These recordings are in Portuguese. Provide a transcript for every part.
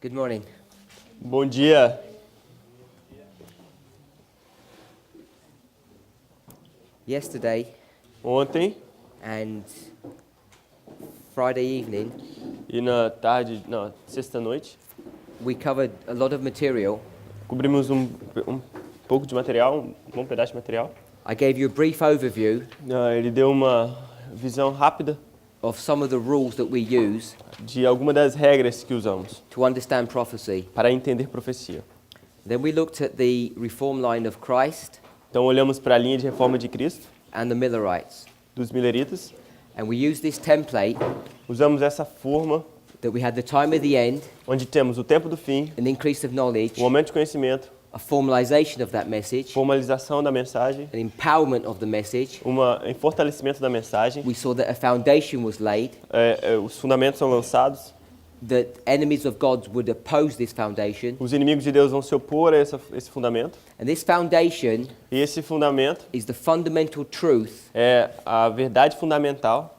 Good morning. Bom dia. Yesterday Ontem and Friday evening, e na tarde, não, sexta-noite, we covered a lot of material. cobrimos um pouco de material, um bom pedaço de material. I gave you a brief overview Ele deu uma visão rápida of some of the rules that we use de algumas das regras que usamos to understand prophecy. para entender profecia. Then we looked at the reform line of Christ Então olhamos para a linha de reforma de Cristo, and the Millerites. dos Mileritas, And we used this template usamos essa forma that we had the time of the end, onde temos o tempo do fim, an increase of knowledge, o aumento de conhecimento, a formalization of that message, formalização da mensagem, an empowerment of the message. um fortalecimento da mensagem, We saw that a foundation was laid, os fundamentos são lançados, that enemies of God would oppose this foundation. os inimigos de Deus vão se opor a esse fundamento, And this foundation e esse fundamento is the fundamental truth é a verdade fundamental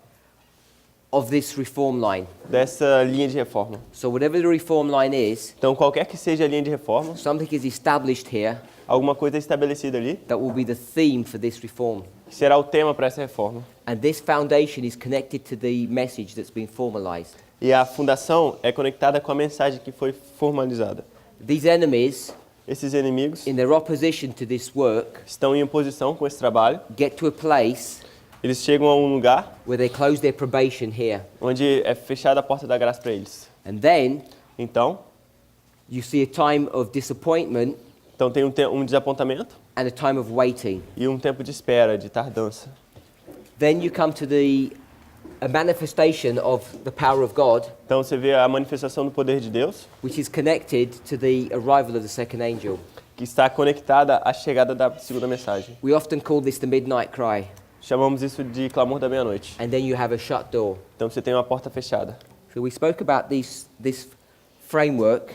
of this reform line. dessa linha de reforma. So whatever the reform line is, Então, qualquer que seja a linha de reforma, something is established here alguma coisa é estabelecida ali, that will be the theme for this reform. que será o tema para essa reforma. And this foundation is connected to the message that's been formalized. E a fundação é conectada com a mensagem que foi formalizada. These enemies, Esses inimigos in their opposition to this work, estão em oposição com esse trabalho. get to a place Eles chegam a um lugar where they close their probation here. onde é fechada a porta da graça para eles. And then Então you see a time of disappointment tem um desapontamento and a time of waiting. e um tempo de espera, de tardança. Then you come to a manifestation of the power of God, Então você vê a manifestação do poder de Deus, which is connected to the arrival of the second angel. que está conectada à chegada da segunda mensagem. We often call this the midnight cry. Chamamos isso de clamor da meia-noite. And then you have a shut door. Então você tem uma porta fechada. So we spoke about this framework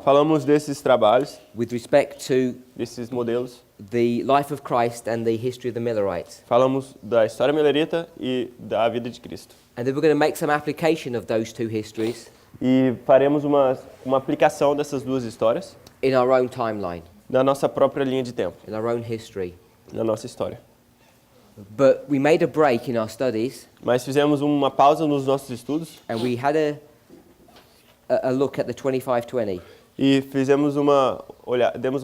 Falamos desses trabalhos, with respect to desses modelos. the life of Christ and the history of the Millerites. Falamos da história milerita e da vida de Cristo. And then we're going to make some application of those two histories E faremos uma aplicação dessas duas histórias in our own timeline, na nossa própria linha de tempo, in our own history. na nossa história. But we made a break in our studies Mas fizemos uma pausa nos nossos estudos and we had a look at the 2520. e demos uma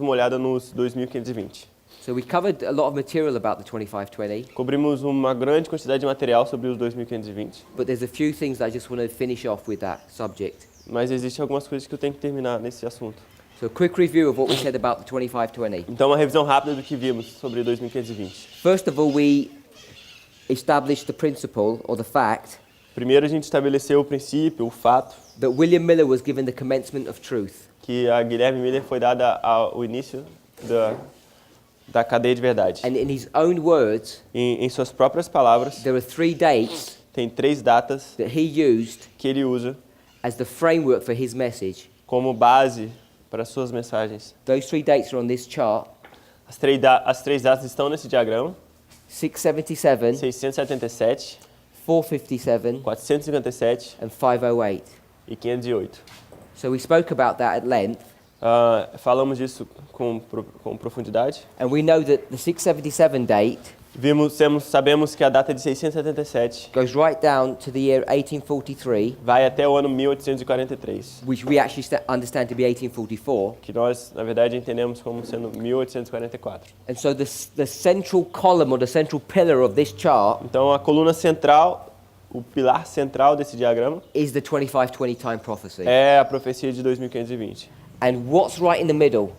olhada nos 2520. So we covered a lot of material about the 2520, Cobrimos uma grande quantidade de material sobre os 2520, but there's a few things that I just want to finish off with that subject. mas existem algumas coisas que eu tenho que terminar nesse assunto. So a quick review of what we said about the 2520. Então, uma revisão rápida do que vimos sobre 2520. First of all, we established the principle or the fact Primeiro, a gente estabeleceu o princípio, o fato, that William Miller was given the commencement of truth. que a Guilherme Miller foi dada o início da cadeia de verdade. And in his own words, Em suas próprias palavras, there are 3 dates tem 3 datas that he used que ele usa as the framework for his message. como base para suas mensagens. Those 3 dates are on this chart: As três datas estão nesse diagrama: 677, 677, 457, 457 and 508. e 508. So we spoke about that at length, Falamos disso com profundidade. and we know that the 677 date Sabemos que a data de 677 goes right down to the year 1843, vai até o ano 1843, which we actually understand to be 1844. que nós, na verdade, entendemos como sendo 1844. And so the central column or the central pillar of this chart Então, a coluna central, o pilar central desse diagrama is the 2520 time prophecy. é a profecia de 2520. And what's right in the middle?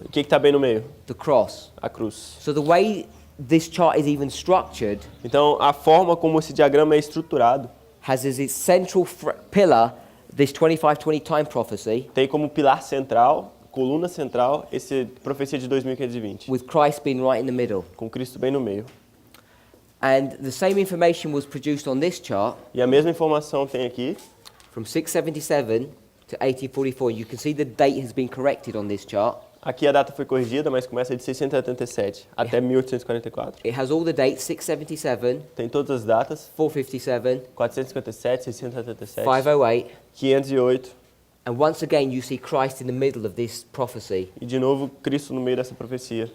O que está bem no meio? The cross. A cruz. So the way this chart is even structured Então, a forma como esse diagrama é estruturado has as its central pillar this 2520 time prophecy tem como pilar central, coluna central, esse profecia de 2520, with Christ being right in the middle. com Cristo bem no meio. And the same information was produced on this chart E a mesma informação tem aqui, from 677 to 1844. You can see the date has been corrected on this chart. Aqui a data foi corrigida, mas começa de 677 até 1844. It has all the dates, 677, Tem todas as datas, 457, 457, 677, 508, 508. and once again you see Christ in the middle of this prophecy. E de novo, Cristo no meio dessa profecia.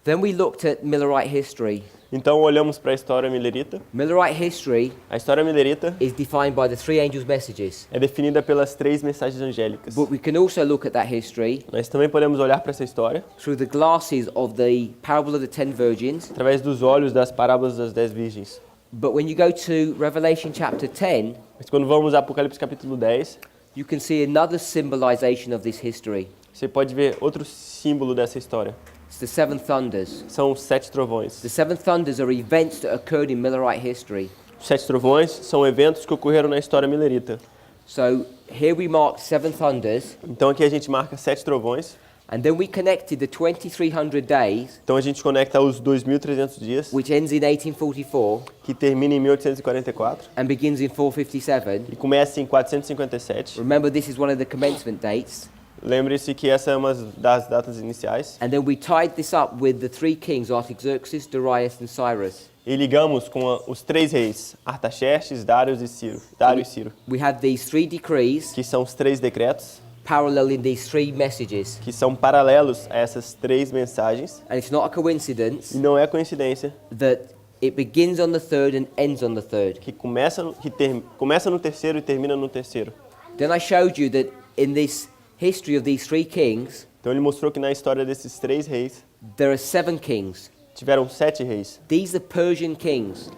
Then we looked at Millerite history. Então olhamos para a história milerita. Millerite history A história milerita is defined by the three angels' messages. é definida pelas 3 mensagens angélicas. But we can also look at that history Nós também podemos olhar para essa história through the glasses of the parable of the 10 virgins. através dos olhos das parábolas das 10 virgens. But when you go to Revelation chapter 10, Mas quando vamos a Apocalipse capítulo 10, you can see another symbolization of this history. você pode ver outro símbolo dessa história. It's the seven thunders. São os 7 trovões. The seven thunders are events that occurred in Millerite history. Os 7 trovões são eventos que ocorreram na história milerita. So here we mark seven thunders, Então aqui a gente marca 7 trovões. and then we connected the 2300 days, Então a gente conecta os 2.300 dias, which ends in 1844 que termina em 1844 and begins in 457. e começa em 457. Remember, this is one of the commencement dates. Lembre-se que essa é uma das datas iniciais. And then we tied this up with the three kings, Artaxerxes, Darius, and Cyrus. E ligamos com os 3 reis, Artaxerxes, Dário e Ciro, We have these three decrees que são os 3 decretos, parallel in these three messages. que são paralelos a essas 3 mensagens. And it's not a coincidence E não é coincidência that it begins on the third and ends on the third. que começa no terceiro e termina no terceiro. Then I showed you that in this history of these three kings, Então ele mostrou que na história desses 3 reis, there are seven kings. tiveram 7 reis, These are Persian kings.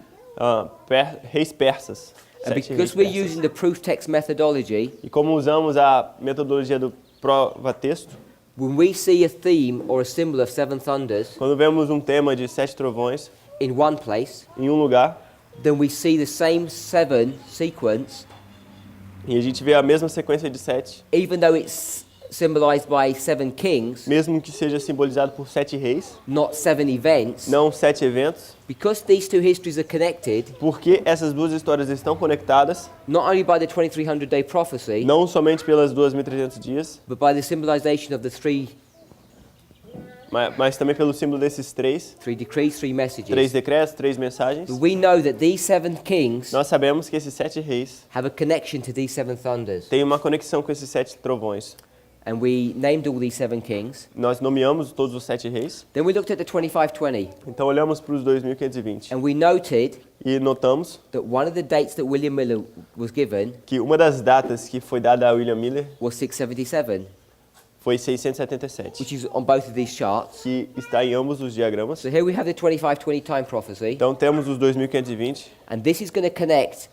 reis persas. And 7 reis because we're persas. using the proof text methodology, E como usamos a metodologia do prova-texto, when we see a theme or a symbol of seven thunders quando vemos um tema de 7 trovões in one place, em um lugar, then we see the same seven sequence, e a gente vê a mesma sequência de 7, even though it's symbolized by seven kings, mesmo que seja simbolizado por 7 reis, not seven events, não 7 eventos, because these two histories are connected, porque essas duas histórias estão conectadas, not only by the 2300-day prophecy, não somente pelas 2.300 dias, but by the symbolization of the three mas também pelo símbolo desses 3 decrees, three messages. decretos, 3 mensagens. But we know that these seven kings Nós sabemos que esses 7 reis have a connection to these seven thunders. têm uma conexão com esses 7 trovões. And we named all these seven kings. Nós nomeamos todos os 7 reis, Then we looked at the 2520, então olhamos para os 2.520 and we noted e notamos that one of the dates that William Miller was given que uma das datas que foi dada a William Miller was 677, foi 677, which is on both of these charts. que está em ambos os diagramas. So here we have the 2520 time prophecy, Então temos os 2.520, and this is going to connect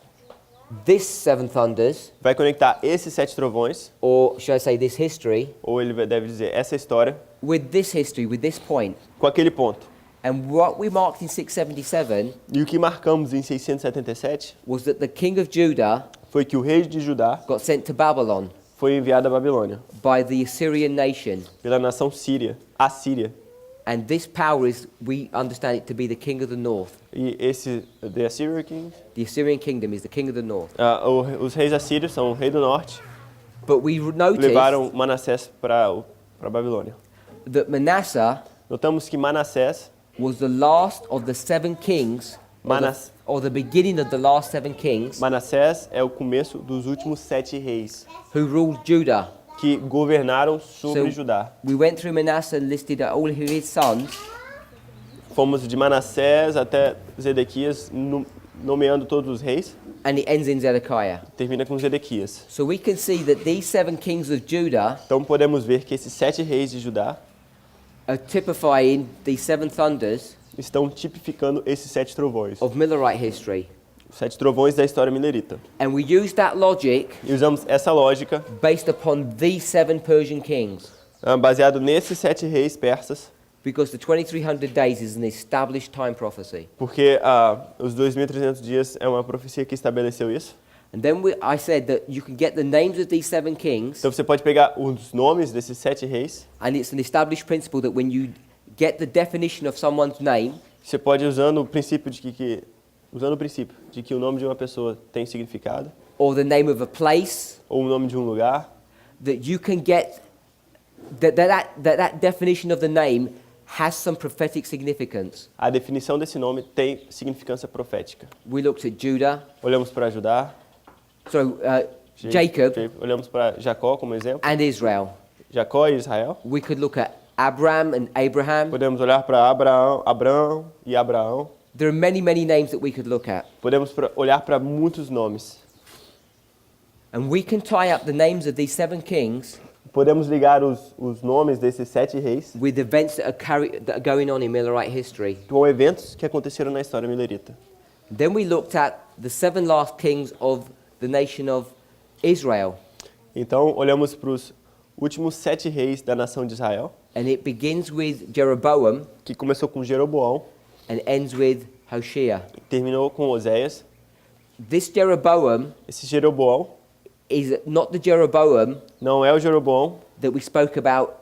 this seven thunders, vai conectar esses 7 trovões, or should I say this history, ou ele deve dizer essa história, with this history, with this point. com aquele ponto. And what we marked in 677 E o que marcamos em 677 was that the king of Judah foi que o rei de Judá got sent to Babylon foi enviado à Babilônia by the Assyrian nation. pela nação síria, a Síria. And this power is, we understand it to be the king of the north. E esse, the Assyrian King, The Assyrian kingdom is the king of the north. os reis assírios são o rei do norte, But we noticed levaram Manassés para a Babilônia. that Manasseh Notamos que Manassés, was the last of the seven kings, or the beginning of the last seven kings Manassés é o começo dos últimos 7 reis who ruled Judah. que governaram sobre So Judá. we went through Manasseh and listed all of his sons, Fomos de Manassés até Zedequias, nomeando todos os reis. and it ends in Zedekiah. Termina com Zedequias. So we can see that these seven kings of Judah Então podemos ver que esses 7 reis de Judá are typifying these seven thunders estão tipificando esses 7 trovões. of Millerite history. Os 7 trovões da história milerita. And we use that logic E usamos essa lógica, based upon these seven Persian kings, baseado nesses 7 reis persas, because the 2300 days is an established time prophecy. porque os 2.300 dias é uma profecia que estabeleceu isso. And then I said that you can get the names of these seven kings, Então você pode pegar os nomes desses 7 reis, and it's an established principle that when you get the definition of someone's name, você pode usando o princípio de que o nome de uma pessoa tem significado, or the name of a place, ou o nome de um lugar, that you can get that definition of the name has some prophetic significance. A definição desse nome tem significância profética. We looked at Judah, Olhamos para Judá, Jacob, olhamos para Jacó como exemplo, and Israel. Jacó e Israel. We could look at Abram and Abraham. Podemos olhar para Abraão e Abraão. There are many, many names that we could look at. Podemos olhar para muitos nomes. And we can tie up the names of these 7 kings Podemos ligar os nomes desses 7 reis with events that are going on in Millerite history. com eventos que aconteceram na história milerita. Then we looked at the 7 last kings of the nation of Israel. Então, olhamos para os últimos 7 reis da nação de Israel, And it begins with Jeroboam que começou com Jeroboão and ends with Hoshea. e terminou com Oséias. This Jeroboam Esse Jeroboão is not the Jeroboam não é o Jeroboão that we spoke about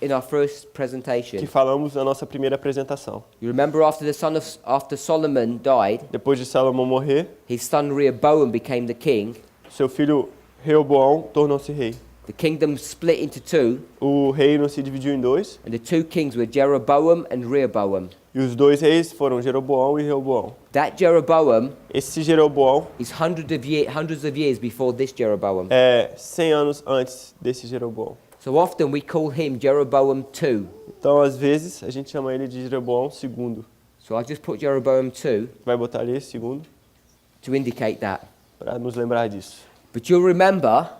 in our first que presentation. falamos na nossa primeira apresentação. You remember after Solomon died, Depois de Salomão morrer, his son Rehoboam became the king. seu filho Rehoboão tornou-se rei. The kingdom split into 2, O reino se dividiu em 2, and the 2 kings were Jeroboam and Rehoboam. e os 2 reis foram Jeroboão e Rehoboão. That Jeroboam Esse Jeroboão is hundreds of years before this Jeroboam. é 100 anos antes desse Jeroboão. So often we call him Jeroboam II. Então, às vezes, a gente chama ele de Jeroboão II. So I just put Jeroboam II Vai botar ali segundo to indicate that. para nos lembrar disso. But you'll remember,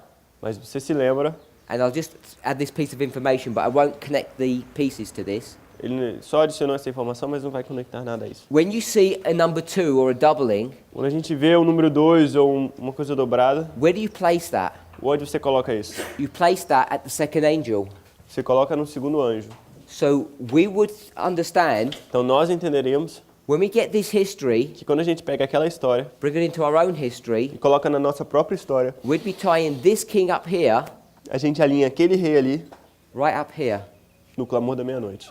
Mas você se lembra, and I'll just add this piece of information, but I won't connect the pieces to this. ele só adicionou essa informação, mas não vai conectar nada a isso. When you see a number 2 or a doubling, Quando a gente vê o número 2 ou uma coisa dobrada, where do you place that? onde você coloca isso? You place that at the second angel. Você coloca no segundo anjo. So we would understand, Então nós entenderemos when we get this history, que quando a gente pega aquela história bring it into our own history, e coloca na nossa própria história, we'd be tying this king up here, a gente alinha aquele rei ali right up here. no clamor da meia-noite.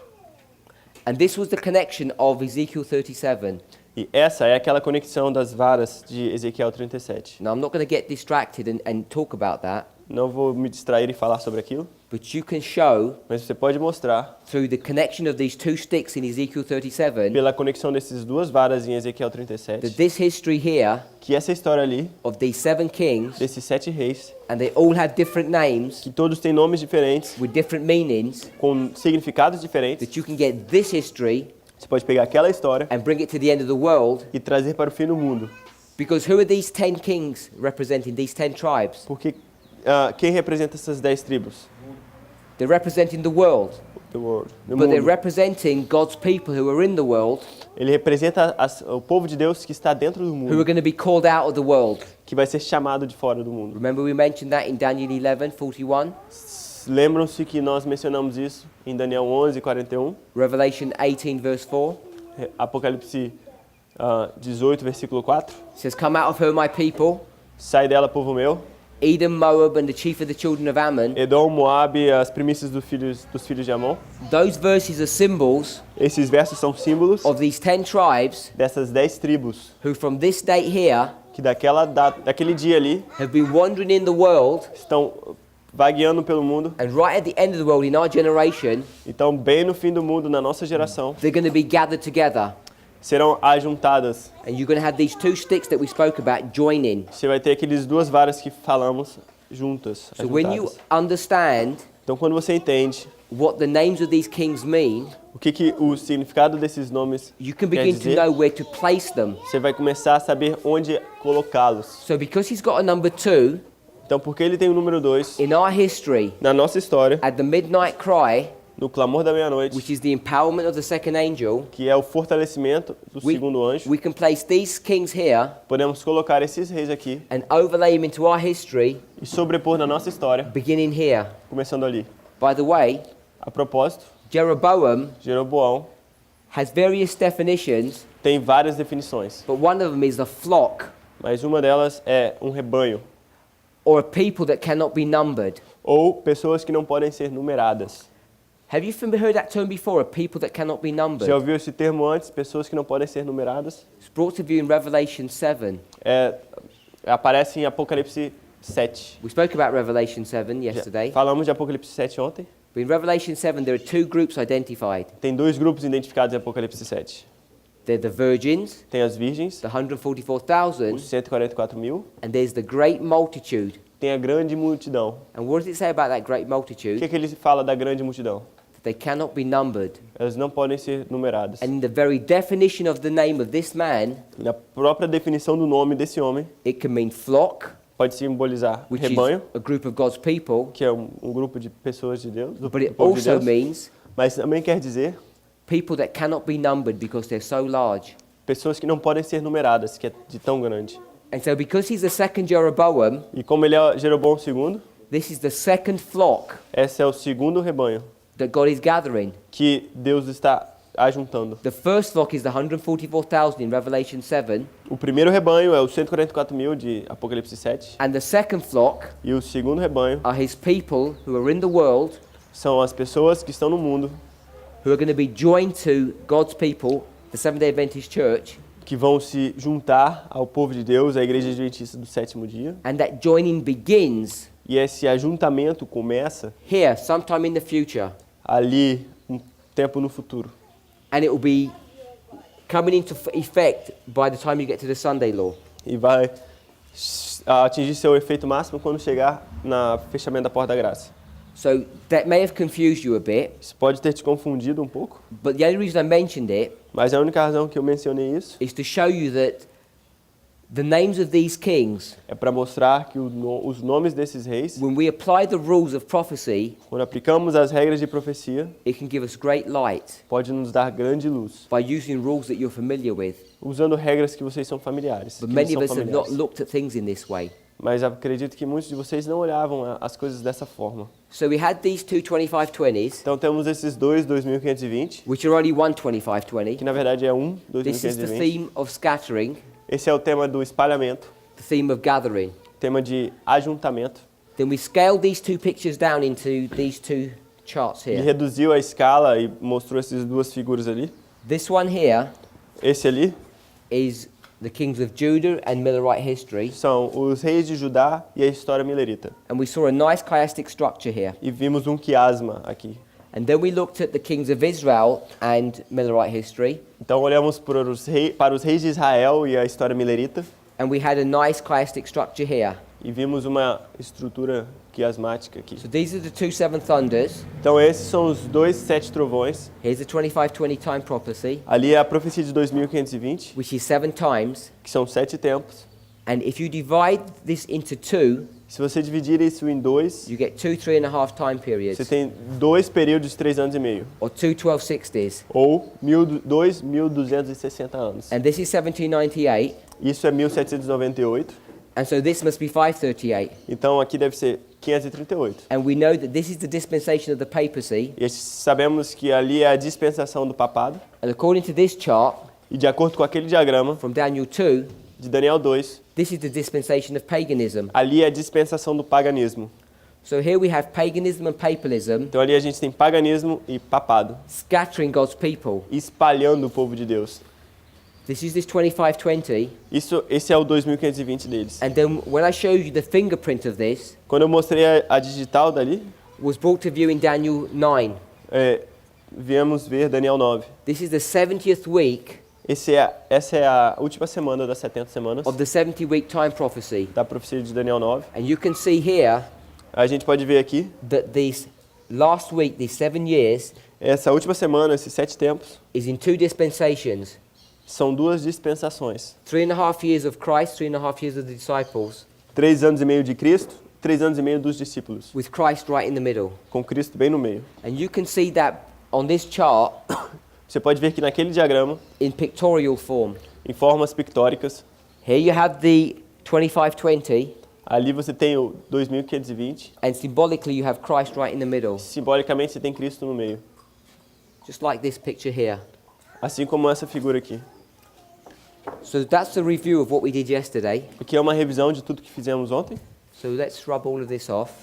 And this was the connection of Ezekiel 37. E essa é aquela conexão das varas de Ezequiel 37. Now, I'm not going to get distracted and talk about that, Não vou me distrair e falar sobre aquilo, but you can show mas você pode mostrar, through the connection of these 2 sticks in Ezekiel 37 pela conexão dessas 2 varas em Ezequiel that 37, this history here que essa história ali, of these 7 kings, desses 7 reis, and they all have different names que todos têm nomes diferentes, with different meanings, com significados diferentes, that you can get this history você pode pegar aquela história and bring it to the end of the world. e trazer para o fim do mundo. Because who are these 10 kings representing, these 10 tribes? Porque quem representa essas 10 tribos? They're representing the world, The world, no but they're mundo. representing God's people who are in the world, Ele representa o povo de Deus que está dentro do who are mundo, going to be called out of the world. que vai ser chamado de fora do mundo. Remember we mentioned that in Daniel 11:41, Lembram-se que nós mencionamos isso em Daniel 11:41, Revelation 18 verse 4. Apocalipse 18, versículo 4. It says, "Come out of her, my people, Sai dela, povo meu. Edom, Moab, and the chief of the children of Ammon." Edom, Moabe, as primícias dos filhos de Amon. Those verses are symbols Esses versos são símbolos of these 10 tribes dessas 10 tribos who from this date here que daquele dia ali have been wandering in the world, estão vagueando pelo mundo. and right at the end of the world in our generation, Então, bem no fim do mundo, na nossa geração, they're going to be gathered together. serão ajuntadas. And you're going to have these 2 sticks that we spoke about joining. Você vai ter aqueles 2 varas que falamos juntas, So when you ajuntadas. understand Então, quando você entende what the names of these kings mean, o que o significado desses nomes you can quer begin to dizer, know where to place them. você vai começar a saber onde colocá-los. So because he's got a number 2 Então, porque ele tem o número 2, in our history, na nossa história, at the midnight cry, no clamor da meia-noite, which is the empowerment of the second angel, que é o fortalecimento do segundo anjo, we can place these kings here podemos colocar esses reis aqui and overlay them into our history, e sobrepor na nossa história, beginning here. começando ali. By the way, A propósito, Jeroboam Jeroboão has various definitions, tem várias definições, but one of them is the flock, mas uma delas é um rebanho, or a people that cannot be numbered. ou pessoas que não podem ser numeradas. Have you heard that term before, a people that cannot be numbered? Já ouviu esse termo antes? Pessoas que não podem ser numeradas? It's brought to you in Revelation 7. Aparece em Apocalipse 7. We spoke about Revelation 7 Já yesterday. falamos de Apocalipse 7 ontem. But in Revelation 7, there are two groups identified. Tem dois grupos identificados em Apocalipse 7. They're the virgins, Tem as virgens, the os 144,000, 144.000. and there's the great multitude. Tem a grande multidão. And what does it say about that great O multitude? que ele fala da grande multidão? They cannot be numbered. Elas não podem ser numeradas. And in the very definition of the name of this man, Na própria definição do nome desse homem, it can mean flock, pode simbolizar which is rebanho, a group of God's people, que é um grupo de pessoas de Deus, do but it povo de also Deus, means mas também quer dizer people that cannot be numbered because they're so large. pessoas que não podem ser numeradas, que é de tão grande. And so because he's the second Jeroboam, E como ele é Jeroboão II, this is the second flock esse é o segundo rebanho that God is gathering. que Deus está ajuntando. The first flock is the 144,000 in Revelation 7, O primeiro rebanho é os 144.000 de Apocalipse 7, and the second flock e o segundo rebanho are his people who are in the world, são as pessoas que estão no mundo, who are going to be joined to God's people, the Seventh-day Adventist Church, que vão se juntar ao povo de Deus, à Igreja Adventista do Sétimo Dia. and that joining begins E esse ajuntamento começa here, sometime in the future, ali, um tempo no futuro. and it will be coming into effect by the time you get to the Sunday law. E vai atingir seu efeito máximo quando chegar no fechamento da porta da graça. So that may have confused you a bit, Isso pode ter te confundido um pouco, but the only reason I mentioned it mas a única razão que eu mencionei isso is to show you that the names of these kings, é para mostrar que os nomes desses reis, when we apply the rules of prophecy, quando aplicamos as regras de profecia, it can give us great light pode nos dar grande luz, by using rules that you're familiar with. usando regras que vocês são familiares. But que many são of us have not familiares. looked at things in this way. Mas acredito que muitos de vocês não olhavam as coisas dessa forma. So we had these two 2520s, Então temos esses dois 2520, which are only one 2520. que na verdade é um This is the 2520. theme of scattering, Esse é o tema do espalhamento, the theme of gathering. tema de ajuntamento. Then we scaled these two pictures down into these two charts Ele here. reduziu a escala e mostrou essas duas figuras ali. This one here Esse ali is the kings of Judah and Millerite history. são os reis de Judá e a história milerita. And we saw a nice chiastic structure here. E vimos um quiasma aqui. And then we looked at the kings of Israel and Millerite history. Então olhamos para os reis de Israel e a história milerita And we had a nice chiastic structure here. e vimos uma estrutura quiasmática aqui. So these are the two seven thunders. Então esses são os dois sete trovões. Here's the 2520 time prophecy, Ali é a profecia de 2520, which is 7 times. que são 7 tempos. And if you divide this into two, Se você dividir isso em dois, you get 2 3.5 time você periods, tem 2 períodos de 3 anos e meio. or 2 1260s. Ou 2.260 anos. And this is 1798, Isso é 1798. and so this must be 538. Então aqui deve ser 538. And we know that this is the dispensation of the papacy. E sabemos que ali é a dispensação do papado. And according to this chart E de acordo com aquele diagrama from Daniel 2, de Daniel 2, this is the dispensation of paganism. ali é a dispensação do paganismo. So here we have paganism and papalism Então ali a gente tem paganismo e papado, scattering God's people. espalhando o povo de Deus. This is this 2520. Esse é o 2520 deles. And then when I showed you the fingerprint of this, Quando eu mostrei a digital dali, was brought to view in Daniel 9. viemos ver Daniel 9. This is the 70th week Essa é a última semana das 70 semanas of the 70-week time prophecy. da profecia de Daniel 9. And you can see here A gente pode ver aqui, that this last week, these 7 years, essa última semana, esses 7 tempos, is in 2 dispensations. são 2 dispensações. 3.5 years of Christ, 3.5 years of the disciples, 3 anos e meio de Cristo, 3 anos e meio dos discípulos, with Christ right in the middle. com Cristo bem no meio. And you can see that on this chart Você pode ver que naquele diagrama, in pictorial form. em formas pictóricas, Here you have the 2520, ali você tem o 2520, and symbolically you have Christ right in the middle, simbolicamente você tem Cristo no meio. just like this picture here. Assim como essa figura aqui. So that's the review of what we did yesterday. Aqui é uma revisão de tudo que fizemos ontem. So let's rub all of this off.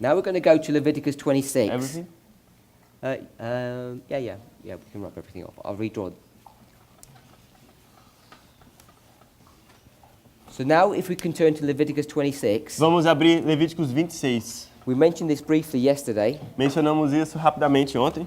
Now we're going to go to Leviticus 26. Everything? Yeah, we can rub everything off. I'll redraw. So now if we can turn to Leviticus 26. Vamos abrir Levíticos 26. We mentioned this briefly yesterday. Mencionamos isso rapidamente ontem.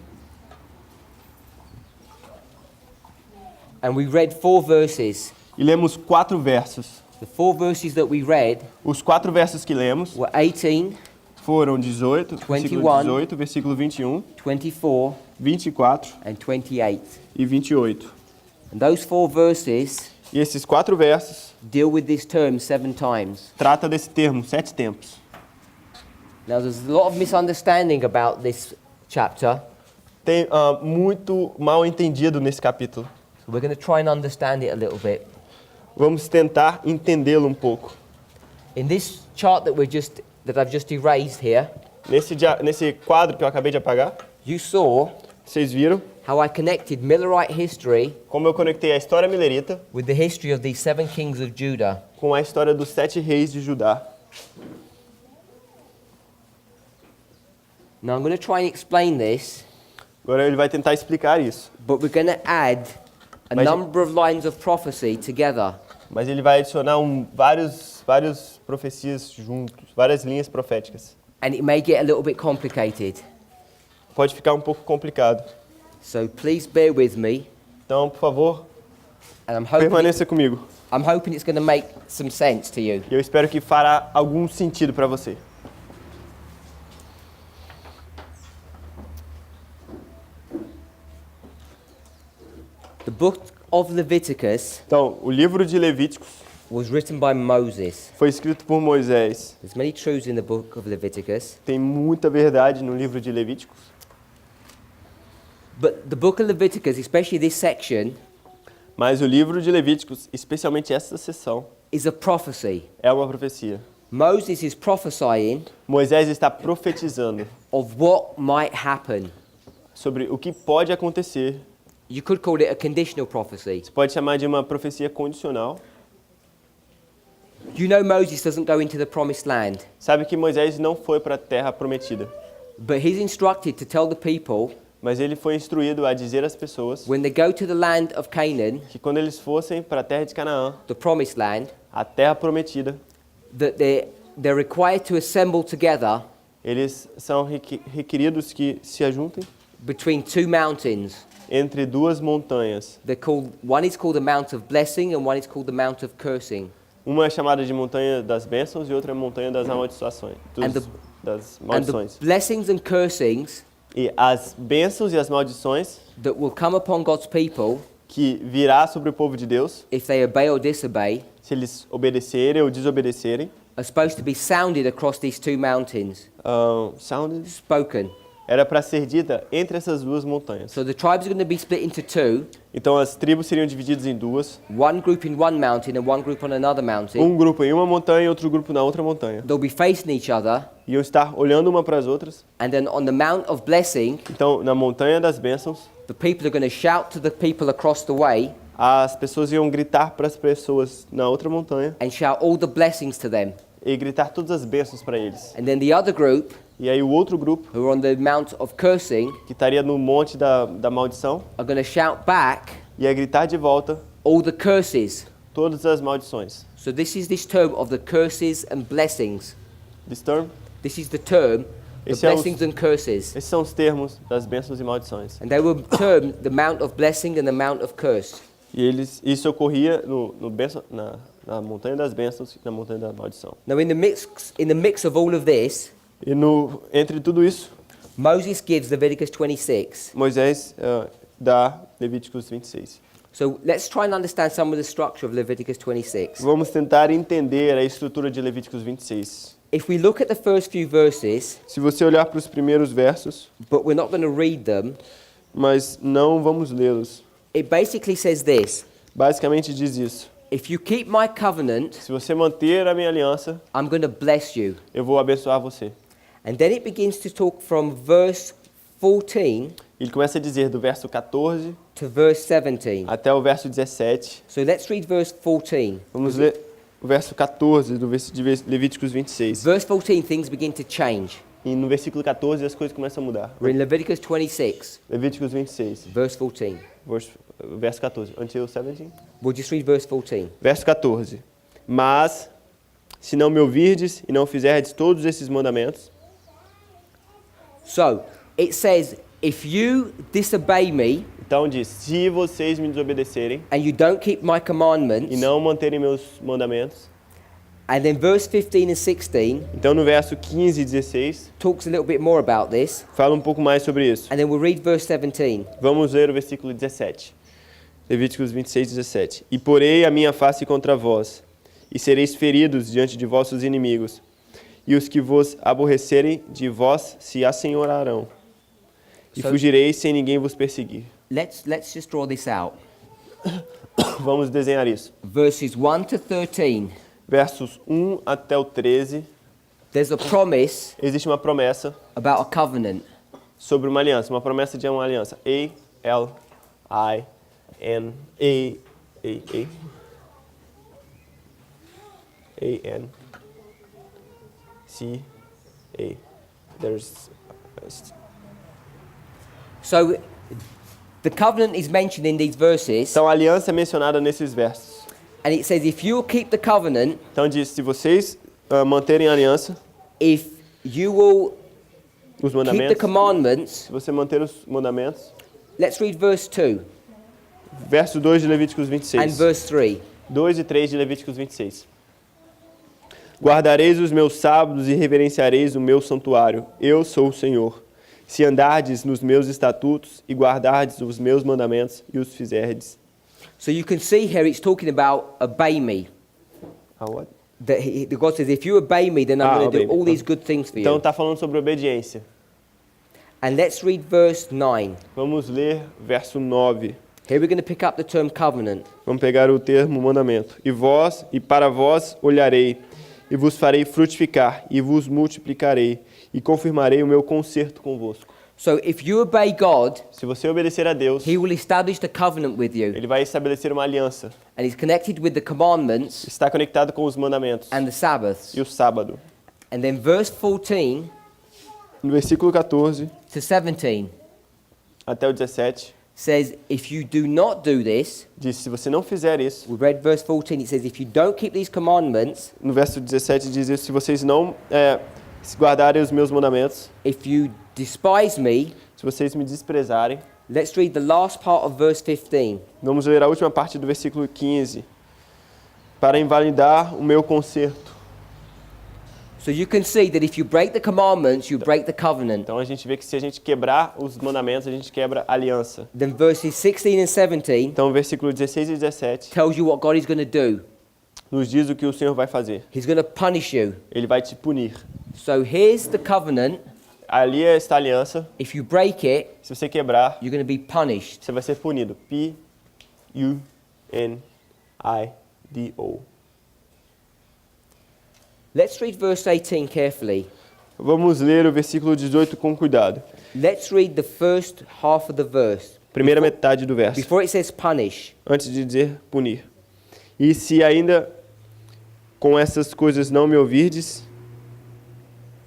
And we read 4 verses. E lemos 4 versos. The 4 verses that we read Os 4 versos que lemos were 18, foram 18, versículo 21, 18, versículo 21, 24, 24 and 28. e 28. And those 4 verses E esses 4 versos deal with this term 7 times. trata desse termo 7 tempos. Now there's a lot of misunderstanding about this chapter. Tem muito mal entendido nesse capítulo. So we're going to try and understand it a little bit. Vamos tentar entendê-lo um pouco. In this chart that I've just erased here, Nesse quadro que eu acabei de apagar, you saw vocês viram how I connected Millerite history como eu conectei a história milerita with the history of these 7 kings of Judah. com a história dos 7 reis de Judá. Now I'm going to try and explain this, Agora ele vai tentar explicar isso. but we're going to add a Mas- number of lines of prophecy together. Mas ele vai adicionar várias profecias juntos, várias linhas proféticas. And it may get a little bit complicated. Pode ficar um pouco complicado. So please bear with me. Então, por favor, And I'm permaneça comigo. hoping it's going to make some sense to you. E eu espero que fará algum sentido para você. The book of Leviticus Então, o livro de Levíticos was written by Moses. foi escrito por Moisés. There's many truths in the book of Leviticus, Tem muita verdade no livro de Levíticos. but the book of Leviticus, especially this section, Mas o livro de Levíticos, especialmente essa seção, is a prophecy. é uma profecia. Moses is prophesying Moisés está profetizando of what might happen. sobre o que pode acontecer. You could call it a conditional prophecy. Você pode chamar de uma profecia condicional. You know Moses doesn't go into the promised land, Sabe que Moisés não foi para a terra prometida, but he's instructed to tell the people mas ele foi instruído a dizer às pessoas when they go to the land of Canaan, que quando eles fossem para a terra de Canaã, the promised land, a terra prometida, that they're required to assemble together eles são requeridos que se ajuntem between 2 mountains. entre 2 montanhas. One is called the Mount of Blessing and one is called the Mount of Cursing. Uma é chamada de montanha das bênçãos e outra é montanha das amaldiçoações, das And the maldições. blessings and cursings E as bênçãos e as maldições that will come upon God's people que virá sobre o povo de Deus, if they obey or disobey se eles obedecerem ou desobedecerem, are supposed to be sounded across these 2 mountains, sounded, spoken. era para ser dita entre essas 2 montanhas. So the tribes are going to be split into 2, Então as tribos seriam divididas em 2, one group in one mountain and one group on another mountain. um grupo em uma montanha e outro grupo na outra montanha. They'll be facing each other, Iam estar olhando uma para as outras. and then on the Mount of Blessing, Então, na montanha das bênçãos, the people are going to shout to the people across the way as pessoas iam gritar para as pessoas na outra montanha and shout all the blessings to them. e gritar todas as bênçãos para eles. And then the other group, E aí o outro grupo, who are on the Mount of Cursing, que estaria no monte da maldição, are going to shout back ia gritar de volta all the curses. todas as maldições. So this is this term of the curses and blessings. This term? This is the term, the Esse é os- blessings and curses. Esses são os termos das bênçãos e maldições. And they were termed the Mount of Blessing and the Mount of Curse. E isso ocorria na montanha das bênçãos e na montanha da maldição. Now in the mix of all of this, E entre tudo isso, Moses gives Leviticus 26. Moisés dá Levíticos 26. So let's try and understand some of the structure of Leviticus 26. Vamos tentar entender a estrutura de Levíticos 26. If we look at the first few verses, Se você olhar para os primeiros versos, but we're not going to read them, mas não vamos lê-los. it basically says this: Basicamente diz isso. if you keep my covenant, Se você manter a minha aliança, I'm going to bless you. eu vou abençoar você. And then it begins to talk from verse 14 Ele começa a dizer do verso 14 to verse 17. até o verso 17. So let's read verse 14. Vamos ler o verso 14 de Levíticos 26. Verse 14, things begin to change. E no versículo 14 as coisas começam a mudar. We're in Leviticus 26, Levíticos 26, verse 14. verso 14. Until 17. We'll just read verse 14. Verso 14. Mas, se não me ouvirdes e não fizerdes todos esses mandamentos... So, it says, if you disobey me Então diz, se vocês me desobedecerem and you don't keep my e commandments, não manterem meus mandamentos... and then verse 15 and 16 Então no verso 15 e 16, talks a little bit more about this, fala um pouco mais sobre isso. and then we'll read verse 17. Vamos ler o versículo 17. Levíticos 26, 17. E porei a minha face contra vós, e sereis feridos diante de vossos inimigos, e os que vos aborrecerem de vós se assenhorarão, e So- fugireis sem ninguém vos perseguir. Let's just draw this out. Vamos desenhar isso. Verses 1 to 13, Versos 1 até o 13, there's a promise existe uma promessa about a covenant. sobre uma aliança, uma promessa de uma aliança. A-L-I-N-A-N-C-A. There's So the covenant is mentioned in these verses, Então a aliança é mencionada nesses versos. and it says if you will keep the covenant, Então diz, se vocês manterem a aliança, if you will os keep the mandamentos, commandments, se você manter os mandamentos, let's read verse 2 verso 2 de Levíticos and 26. verse 3. 2 e 3 de Levíticos 26. Guardareis os meus sábados e reverenciareis o meu santuário. Eu sou o Senhor. Se andardes nos meus estatutos e guardardes os meus mandamentos e os fizerdes. So you can see here it's talking about obey me. What? The God says, if you obey me, then I'm going to obey do me. all these good things for Então you. está falando sobre obediência. And let's read verse 9. Vamos ler verso 9. Here we're going to pick up the term covenant. Vamos pegar o termo mandamento. E para vós olharei, e vos farei frutificar, e vos multiplicarei, e confirmarei o meu concerto convosco. So if you obey God, Se você obedecer a Deus, He will establish the covenant with you. Ele vai estabelecer uma aliança. And it's connected with the commandments Está conectado com os mandamentos and the Sabbaths. e o sábado. And then verse 14 No versículo 14 to 17 até o 17, says, if you do not do this, diz, se você não fizer isso, we read verse 14, it says, if you don't keep these commandments, no verso 17 diz isso, se vocês não se guardarem os meus mandamentos, if you despise me, se vocês me desprezarem, let's read the last part of verse 15. vamos ler a última parte do versículo 15, para invalidar o meu concerto. So you can see that if you break the commandments, you break the covenant. Então a gente vê que se a gente quebrar os mandamentos, a gente quebra a aliança. Then verses 16 and 17 Então, versículo 16 e 17 tells you what God is going to do. nos diz o que o Senhor vai fazer. He's going to punish you. Ele vai te punir. So here's the covenant. Ali está a aliança. If you break it, Se você quebrar, you're going to be punished. você vai ser punido. P-U-N-I-D-O. Let's read verse 18 carefully. Vamos ler o versículo 18 com cuidado. Let's read the first half of the verse. Primeira metade do verso. Before it says punish. Antes de dizer punir. E se ainda com essas coisas não me ouvirdes,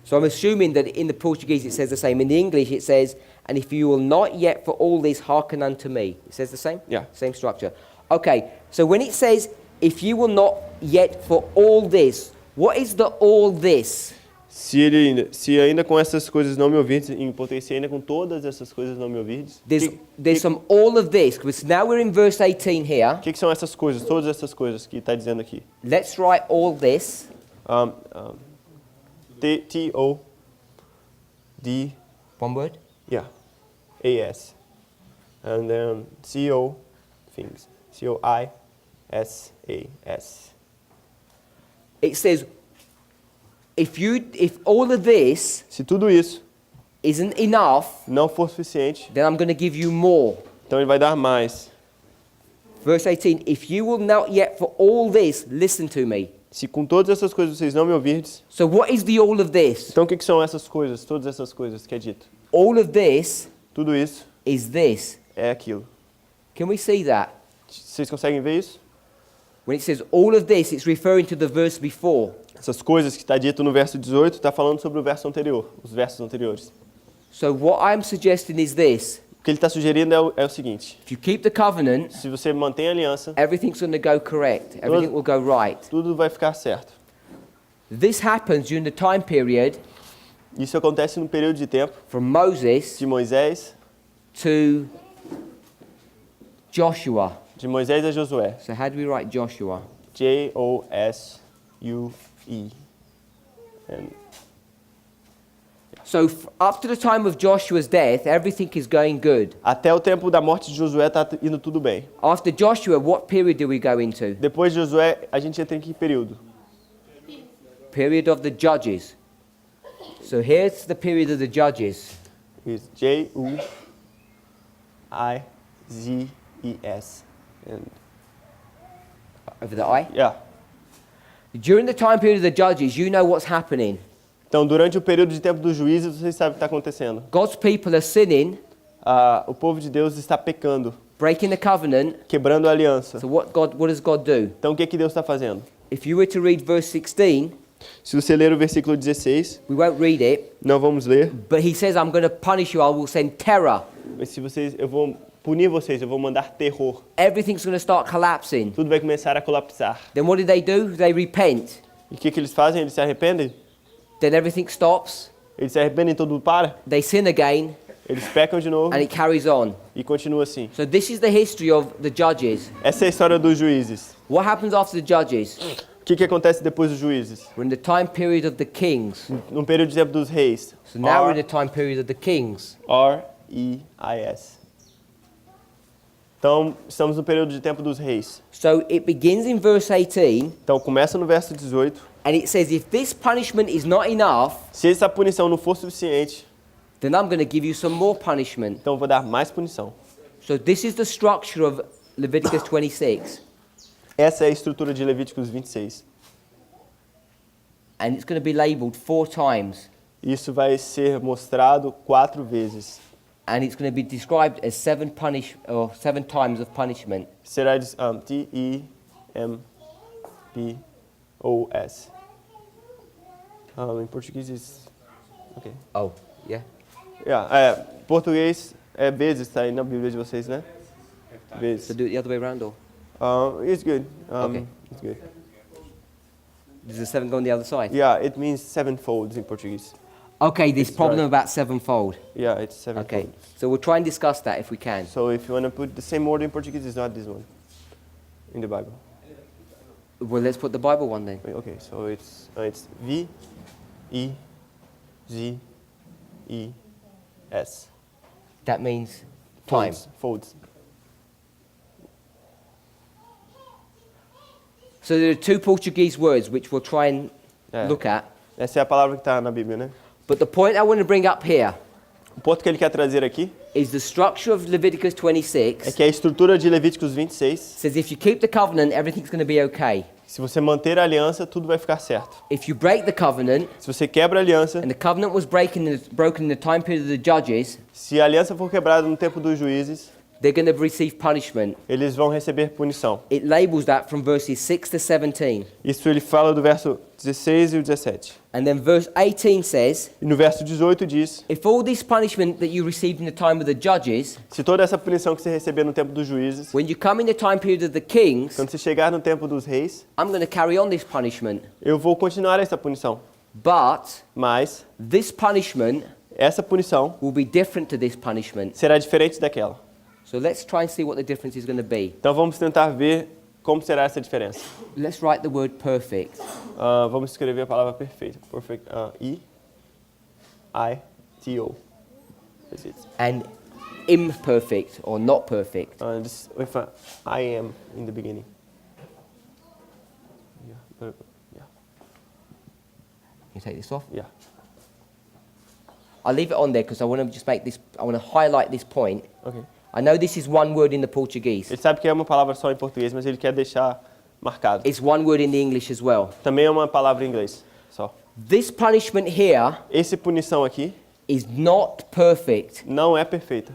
So I'm assuming that in the Portuguese it says the same. In the English it says, and if you will not yet for all this hearken unto me. It says the same? Yeah. Same structure. Okay, so when it says, if you will not yet for all this, what is the all this? se ainda com essas coisas não me ouvirdes, em português, se ainda com todas essas coisas não me ouvirdes, There's some all of this, because now we're in verse 18 here. o que são essas coisas, todas essas coisas que está dizendo aqui? Let's write all this. T-O-D, One word. yeah, A-S. And then C-O, things, C-O-I-S-A-S. It says, if all of this Se tudo isso isn't enough, não for suficiente, then I'm going to give you more. então ele vai dar mais. Verse 18, if you will not yet for all this, listen to me. Se com todas essas coisas vocês não me ouvirdes, So what is the all of this? então o que são essas coisas, todas essas coisas que é dito? All of this Tudo isso is this. é aquilo. Can we see that? Vocês conseguem ver isso? When it says all of this, it's referring to the verse before. Essas coisas que está dito no verso 18 está falando sobre o verso anterior, os versos anteriores. So what I'm suggesting is this. O que ele está sugerindo é o seguinte: If you keep the covenant, se você mantém a aliança, everything's going to go correct. Everything will go right. tudo vai ficar certo. This happens during the time period Isso acontece no período de tempo from Moses de Moisés Joshua. a Josué. So how do we write Joshua? J-O-S-U-E. And So up to the time of Joshua's death, everything is going good. até o tempo da morte de Josué está indo tudo bem. After Joshua, what period do we go into? Depois de Josué, a gente entra em que período? Period of the judges. So here's the period of the judges. Isso. J-U-I-Z-E-S. And Over the I. yeah. During the time period of the judges, you know what's happening. Então, durante o período de tempo dos juízes, vocês sabem o que está acontecendo. God's people are sinning, O povo de Deus está pecando, breaking the covenant. quebrando a aliança. So what does God do? Então, o que Deus está fazendo? If you were to read verse 16, Se você ler o versículo 16, we won't read it, não vamos ler, but he says, I'm going to punish you. I will send terror. mas eu vou punir vocês, eu vou mandar terror. Everything's going to start collapsing. Tudo vai começar a colapsar. Then what do? They repent. E o que eles fazem? Eles se arrependem? Then everything stops. Eles se arrependem e tudo para? They sin again, Eles pecam de novo and it carries on. e continua assim. So this is the history of the judges. Essa é a história dos juízes. What happens after the judges? O que acontece depois dos juízes? We're in the time period of the kings. No período de tempo dos reis. So now we're in the time period of the kings. R-E-I-S. Então, estamos no período de tempo dos reis. So it begins in verse 18, Então, começa no verso 18. and it says, if this punishment is not enough, Se essa punição não for suficiente, then I'm going to give you some more punishment. então eu vou dar mais punição. So this is the structure of Leviticus 26. Essa é a estrutura de Levíticos 26. And it's going to be labeled 4 times. Isso vai ser mostrado 4 vezes. And it's going to be described as 7 times of punishment. Será T-E-M-P-O-S. Em português é... Ok. Oh, yeah. Português é vezes, tá aí na Bíblia de vocês, né? Vezes. So do it the other way around, or It's good. Okay. It's good. does the 7 go on the other side? Yeah, it means sevenfold in Portuguese. Okay, this It's problem right. about sevenfold. Yeah, it's sevenfold. Okay, so we'll try and discuss that if we can. So if you want to put the same word in Portuguese, it's not this one in the Bible. Well, let's put the Bible one then. Okay, so it's V E Z E S. That means time. Folds. So there are 2 Portuguese words which we'll try and É. look at. Essa é a palavra que está na Bíblia, né? But the point I want to bring up here O ponto que ele quer trazer aqui is the structure of Leviticus é 26 que a estrutura de Levíticos 26, says if you keep the covenant, everything's going to be okay. se você manter a aliança, tudo vai ficar certo. If you break the covenant, Se você quebra a aliança, and the covenant was broken in the time period of the judges, se a aliança for quebrada no tempo dos juízes, they're going to receive punishment. eles vão receber punição. It labels that from verses 6 to 17. Isso ele fala do verso 16 e o 17. And then verse 18 says, E no verso 18 diz: if all this punishment that you received in the time of the judges, se toda essa punição que você receber no tempo dos juízes, when you come in the time period of the kings, quando você chegar no tempo dos reis, I'm going to carry on this punishment. eu vou continuar essa punição. But Mas this punishment essa punição will be different to this punishment. será diferente daquela. So let's try and see what the difference is going to be. Então vamos tentar ver como será essa diferença. Let's write the word perfect. Vamos escrever a palavra perfeita. Perfect. E-I-T-O. That's it. And imperfect or not perfect. Just with a I am in the beginning. Yeah. You take this off? Yeah. I'll leave it on there because I want to just make this, I want to highlight this point. Okay. I know this is one word in the Portuguese. Ele sabe que é uma palavra só em português, mas ele quer deixar marcado. It's one word in the English as well. Também é uma palavra em inglês, só. This punishment here Essa punição aqui is not perfect. não é perfeita.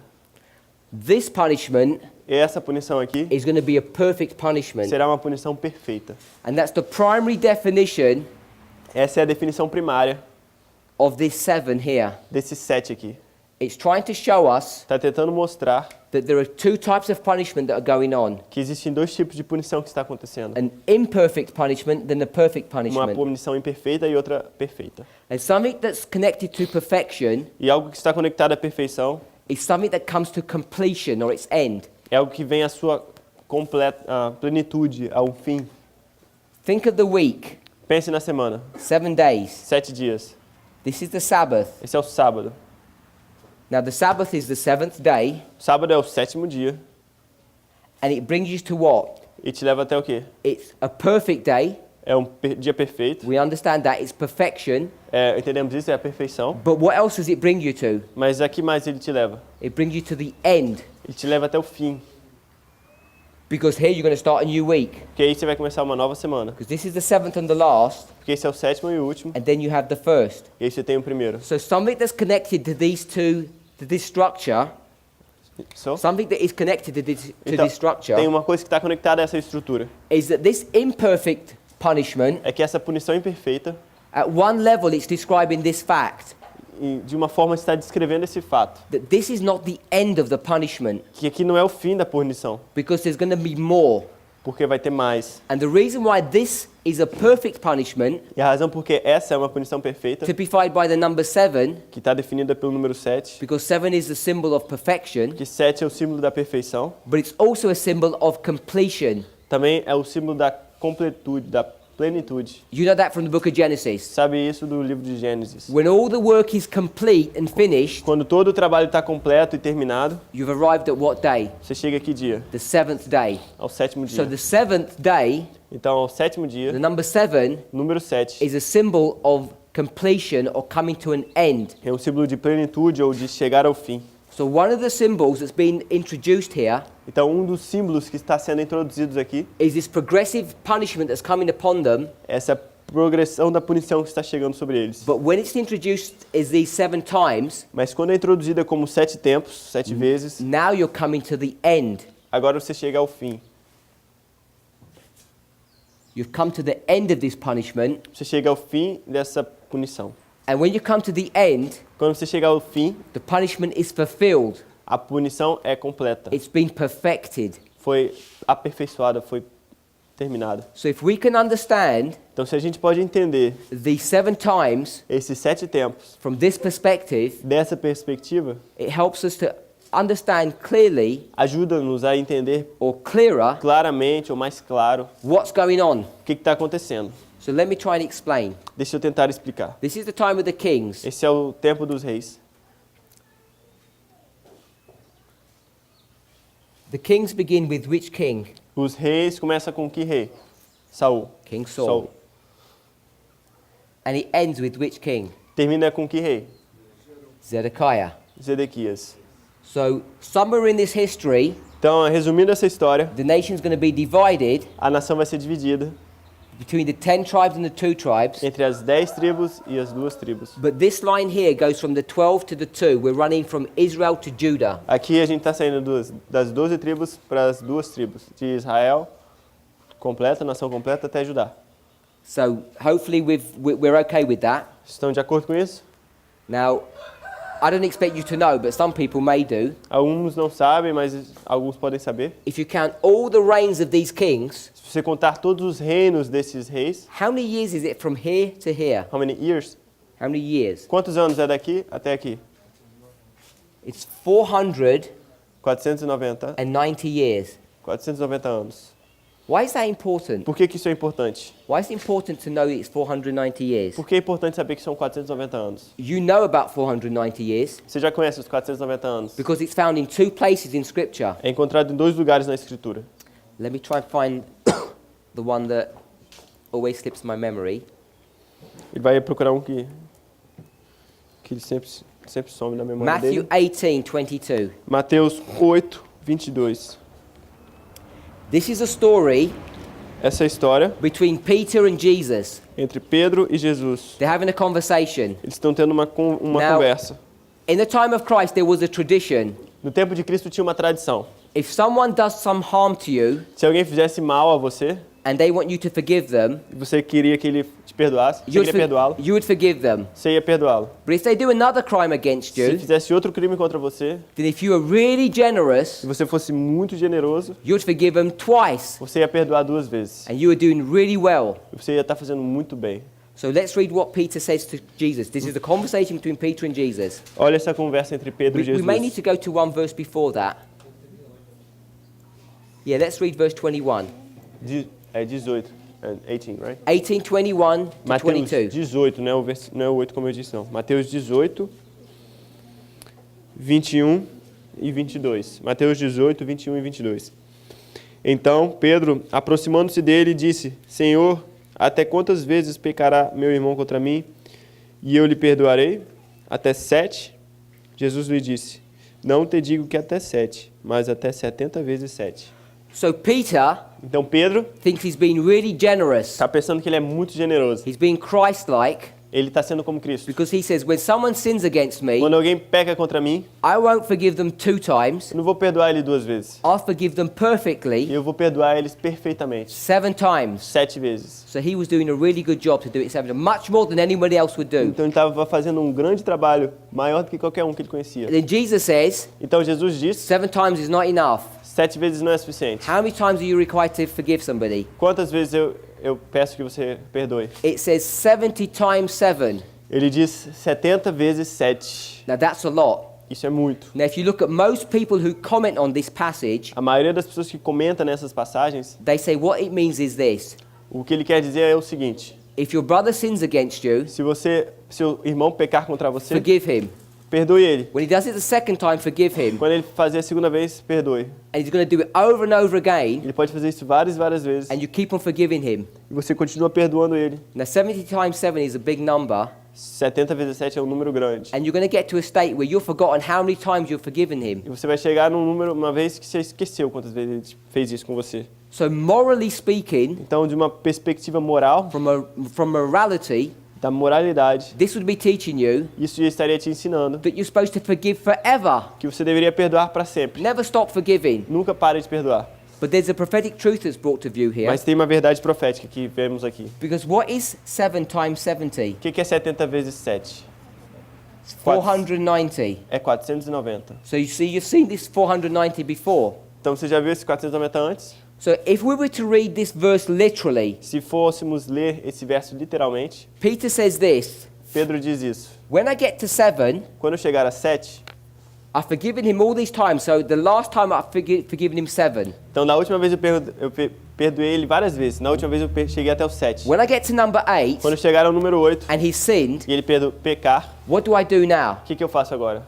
This punishment E essa punição aqui is going to be a perfect punishment. será uma punição perfeita. And that's the primary definition Essa é a definição primária of this 7 here. desses 7 aqui. It's trying to show us está tentando mostrar that there are two types of punishment that are going on. que existem dois tipos de punição que está acontecendo. An imperfect punishment than a perfect Uma punishment. punição imperfeita e outra perfeita. And something that's connected to perfection E algo que está conectado à perfeição is something that comes to completion or its end. é algo que vem à sua completa plenitude, ao fim. Think of the week, Pense na semana, 7 days. 7 dias. This is the Sabbath. Esse é o sábado. Now the Sabbath is the 7th day, Sábado é o 7º dia and it brings you to what? e te leva até o quê? It's a perfect day. É um dia perfeito. We understand that it's perfection. Entendemos isso, é a perfeição. But what else does it bring you to? Mas a que mais ele te leva? It brings you to the end. Ele te leva até o fim. Because here you're going to start a new week. Porque aí você vai começar uma nova semana. Because this is the 7th and the last, Porque esse é o 7º e o último. and then you have the first. E aí você tem o primeiro. So something that's connected to these two, to this structure, something that is connected to this Então, structure, tem uma coisa que está conectada a essa estrutura. is that this imperfect punishment, É que essa punição imperfeita, at one level it's describing this fact, e de uma forma está descrevendo esse fato. that this is not the end of the punishment, Que aqui não é o fim da punição. because there's going to be more. Porque vai ter mais. And the reason why this is a perfect punishment, E a razão porque essa é uma punição perfeita, typified by the number 7, que está definida pelo número 7. because 7 is the symbol of perfection, Que 7 é o símbolo da perfeição. but it's also a symbol of completion. Também é o símbolo da completude, da plenitude. You know that from the book of Genesis. Sabe isso do livro de Gênesis. When all the work is complete and finished, Quando todo o trabalho está completo e terminado, you've arrived at what day? você chega aqui dia? The 7th day. Ao 7º So dia. the 7th day, Então, ao 7º dia, the number 7, número 7, is a symbol of completion or coming to an end. é um símbolo de plenitude ou de chegar ao fim. So one of the symbols that's been introduced here Então, um dos símbolos que está sendo introduzidos aqui, is this progressive punishment that's coming upon them. essa progressão da punição que está chegando sobre eles. But when it's introduced as these 7 times, Mas quando é introduzida como 7 tempos, 7 vezes, now you're coming to the end. agora você chega ao fim. You've come to the end of this punishment. Você chega ao fim dessa punição. And when you come to the end, Quando você chega ao fim, the punishment is fulfilled. a punição é completa. It's been perfected. Foi aperfeiçoada, foi terminada. So if we can understand Então, se a gente pode entender these 7 times esses 7 tempos from this perspective, dessa perspectiva, it helps us to understand clearly ajuda-nos a entender or clearer claramente ou mais claro what's going on. o que está acontecendo. So let me try and explain. Deixa eu tentar explicar. This is the time of the kings. Esse é o tempo dos reis. The kings begin with which king? Os reis começam com que rei? Saul. King Saul. And it ends with which king? Termina com que rei? Zedekiah. Zedequias. So somewhere in this history, Então, resumindo essa história, the nation's going to be divided a nação vai ser dividida between the 10 tribes and the 2 tribes. entre as 10 tribos e as 2 tribos. But this line here goes from the 12 to the 2. We're running from Israel to Judah. Aqui a gente está saindo das 12 tribos para as 2 tribos, de Israel completa, nação completa, até Judá. So hopefully we're okay with that. Estão de acordo com isso? Now, I don't expect you to know, but some people may do. Alguns não sabem, mas alguns podem saber. If you count all the reigns of these kings, Se você contar todos os reinos desses reis, how many years is it from here to here? how many years? How many years? Quantos anos é daqui até aqui? It's 490 490. years. 490 anos. Why is that important? Por que isso é importante? Why is it important to know it's 490 years? Por que é importante saber que são 490 anos? You know about 490 years Você já conhece os 490 anos? because it's found in 2 places in Scripture. É encontrado em 2 lugares na Escritura. Let me try and find the one that always slips my memory. Ele vai procurar um que ele sempre some na memória Matthew dele. 18:22. Mateus 8, 22. This is a story Essa é a história between Peter and Jesus. entre Pedro e Jesus. They're having a conversation. Eles estão tendo uma Now- conversa. In the time of Christ, there was a tradition. No tempo de Cristo tinha uma tradição. If someone does some harm to you, Se alguém fizesse mal a você, and they want you to forgive them, e você queria que ele te perdoasse, você queria perdoá-lo, you would forgive them. você ia perdoá-lo. But if they do another crime against Se you, fizesse outro crime contra você, then if you are really generous, se você fosse muito generoso, you would forgive them twice, você ia perdoar 2 vezes. and you are doing really well. E você ia estar fazendo muito bem. So let's read what Peter says to Jesus. This is the conversation between Peter and Jesus. Olha essa conversa entre Pedro e We may need Jesus. to go to one verse before that. Yeah, let's read verse 21. 18, and 18, right? 18, 21 to Mateus 22. 18, não é o 8 como eu disse, não. Mateus 18, 21 e 22. Mateus 18, 21 e 22. Então Pedro, aproximando-se dele, disse: Senhor, até quantas vezes pecará meu irmão contra mim, e eu lhe perdoarei? Até 7? Jesus lhe disse: Não te digo que até 7, mas até 70 vezes 7. So Peter Então Pedro thinks he's being really generous. está pensando que ele é muito generoso. He's being Christ-like Ele está sendo como Cristo. because he says, when someone sins against me, Quando alguém peca contra mim, I won't forgive them 2 times. eu não vou perdoar ele 2 vezes. I'll forgive them E perfectly eu vou perdoar eles perfeitamente. 7 times. 7 vezes. So he was doing a really good job to do it 7 times, much more than anybody else would do. Então ele estava fazendo um grande trabalho, maior do que qualquer um que ele conhecia. And then Jesus says, Então Jesus disse, 7 times is not enough. 7 vezes não é suficiente. How many times are you required to forgive somebody? Quantas vezes eu peço que você perdoe? It says 70 times 7. Ele diz 70 vezes 7. Now that's a lot. Isso é muito. Now if you look at most people who comment on this passage, A maioria das pessoas que comentam nessas passagens, they say what it means is this. o que ele quer dizer é o seguinte: If your brother sins against you, se seu irmão pecar contra você, forgive him. perdoe ele. When he does it the second time, forgive him. Quando ele fazer a segunda vez, perdoe. And he's going to do it over and over again, Ele pode fazer isso várias vezes. and you keep on forgiving him. E você continua perdoando ele. Now 70 times 7 is a big number, 70 vezes 7 é um número grande. and you're going to get to a state where you've forgotten how many times you've forgiven him. E você vai chegar num número, uma vez que você esqueceu quantas vezes ele fez isso com você. So morally speaking, Então, de uma perspectiva moral, from morality, da moralidade, this would be teaching you isso já estaria te ensinando that you're supposed to forgive forever. que você deveria perdoar para sempre. Never stop forgiving. Nunca pare de perdoar. But there's a prophetic truth that's brought to view here. Mas tem uma verdade profética que vemos aqui. Because what is 7 times 70? O que é 70 vezes 7? It's 490. É 490. So you see, you've seen this 490 before. Então, você já viu esse 490 antes? So if we were to read this verse literally, Se fôssemos ler esse verso literalmente, Peter says this: Pedro diz isso. when I get to 7, Quando eu chegar a 7, I've forgiven him all these times. So the last time I've forgiven him 7. então da última vez eu perdoei ele várias vezes. Na última vez eu cheguei até o 7. When I get to number 8 Quando eu chegar ao número 8 and he's sinned, e ele pecar, what do I do now? o que eu faço agora?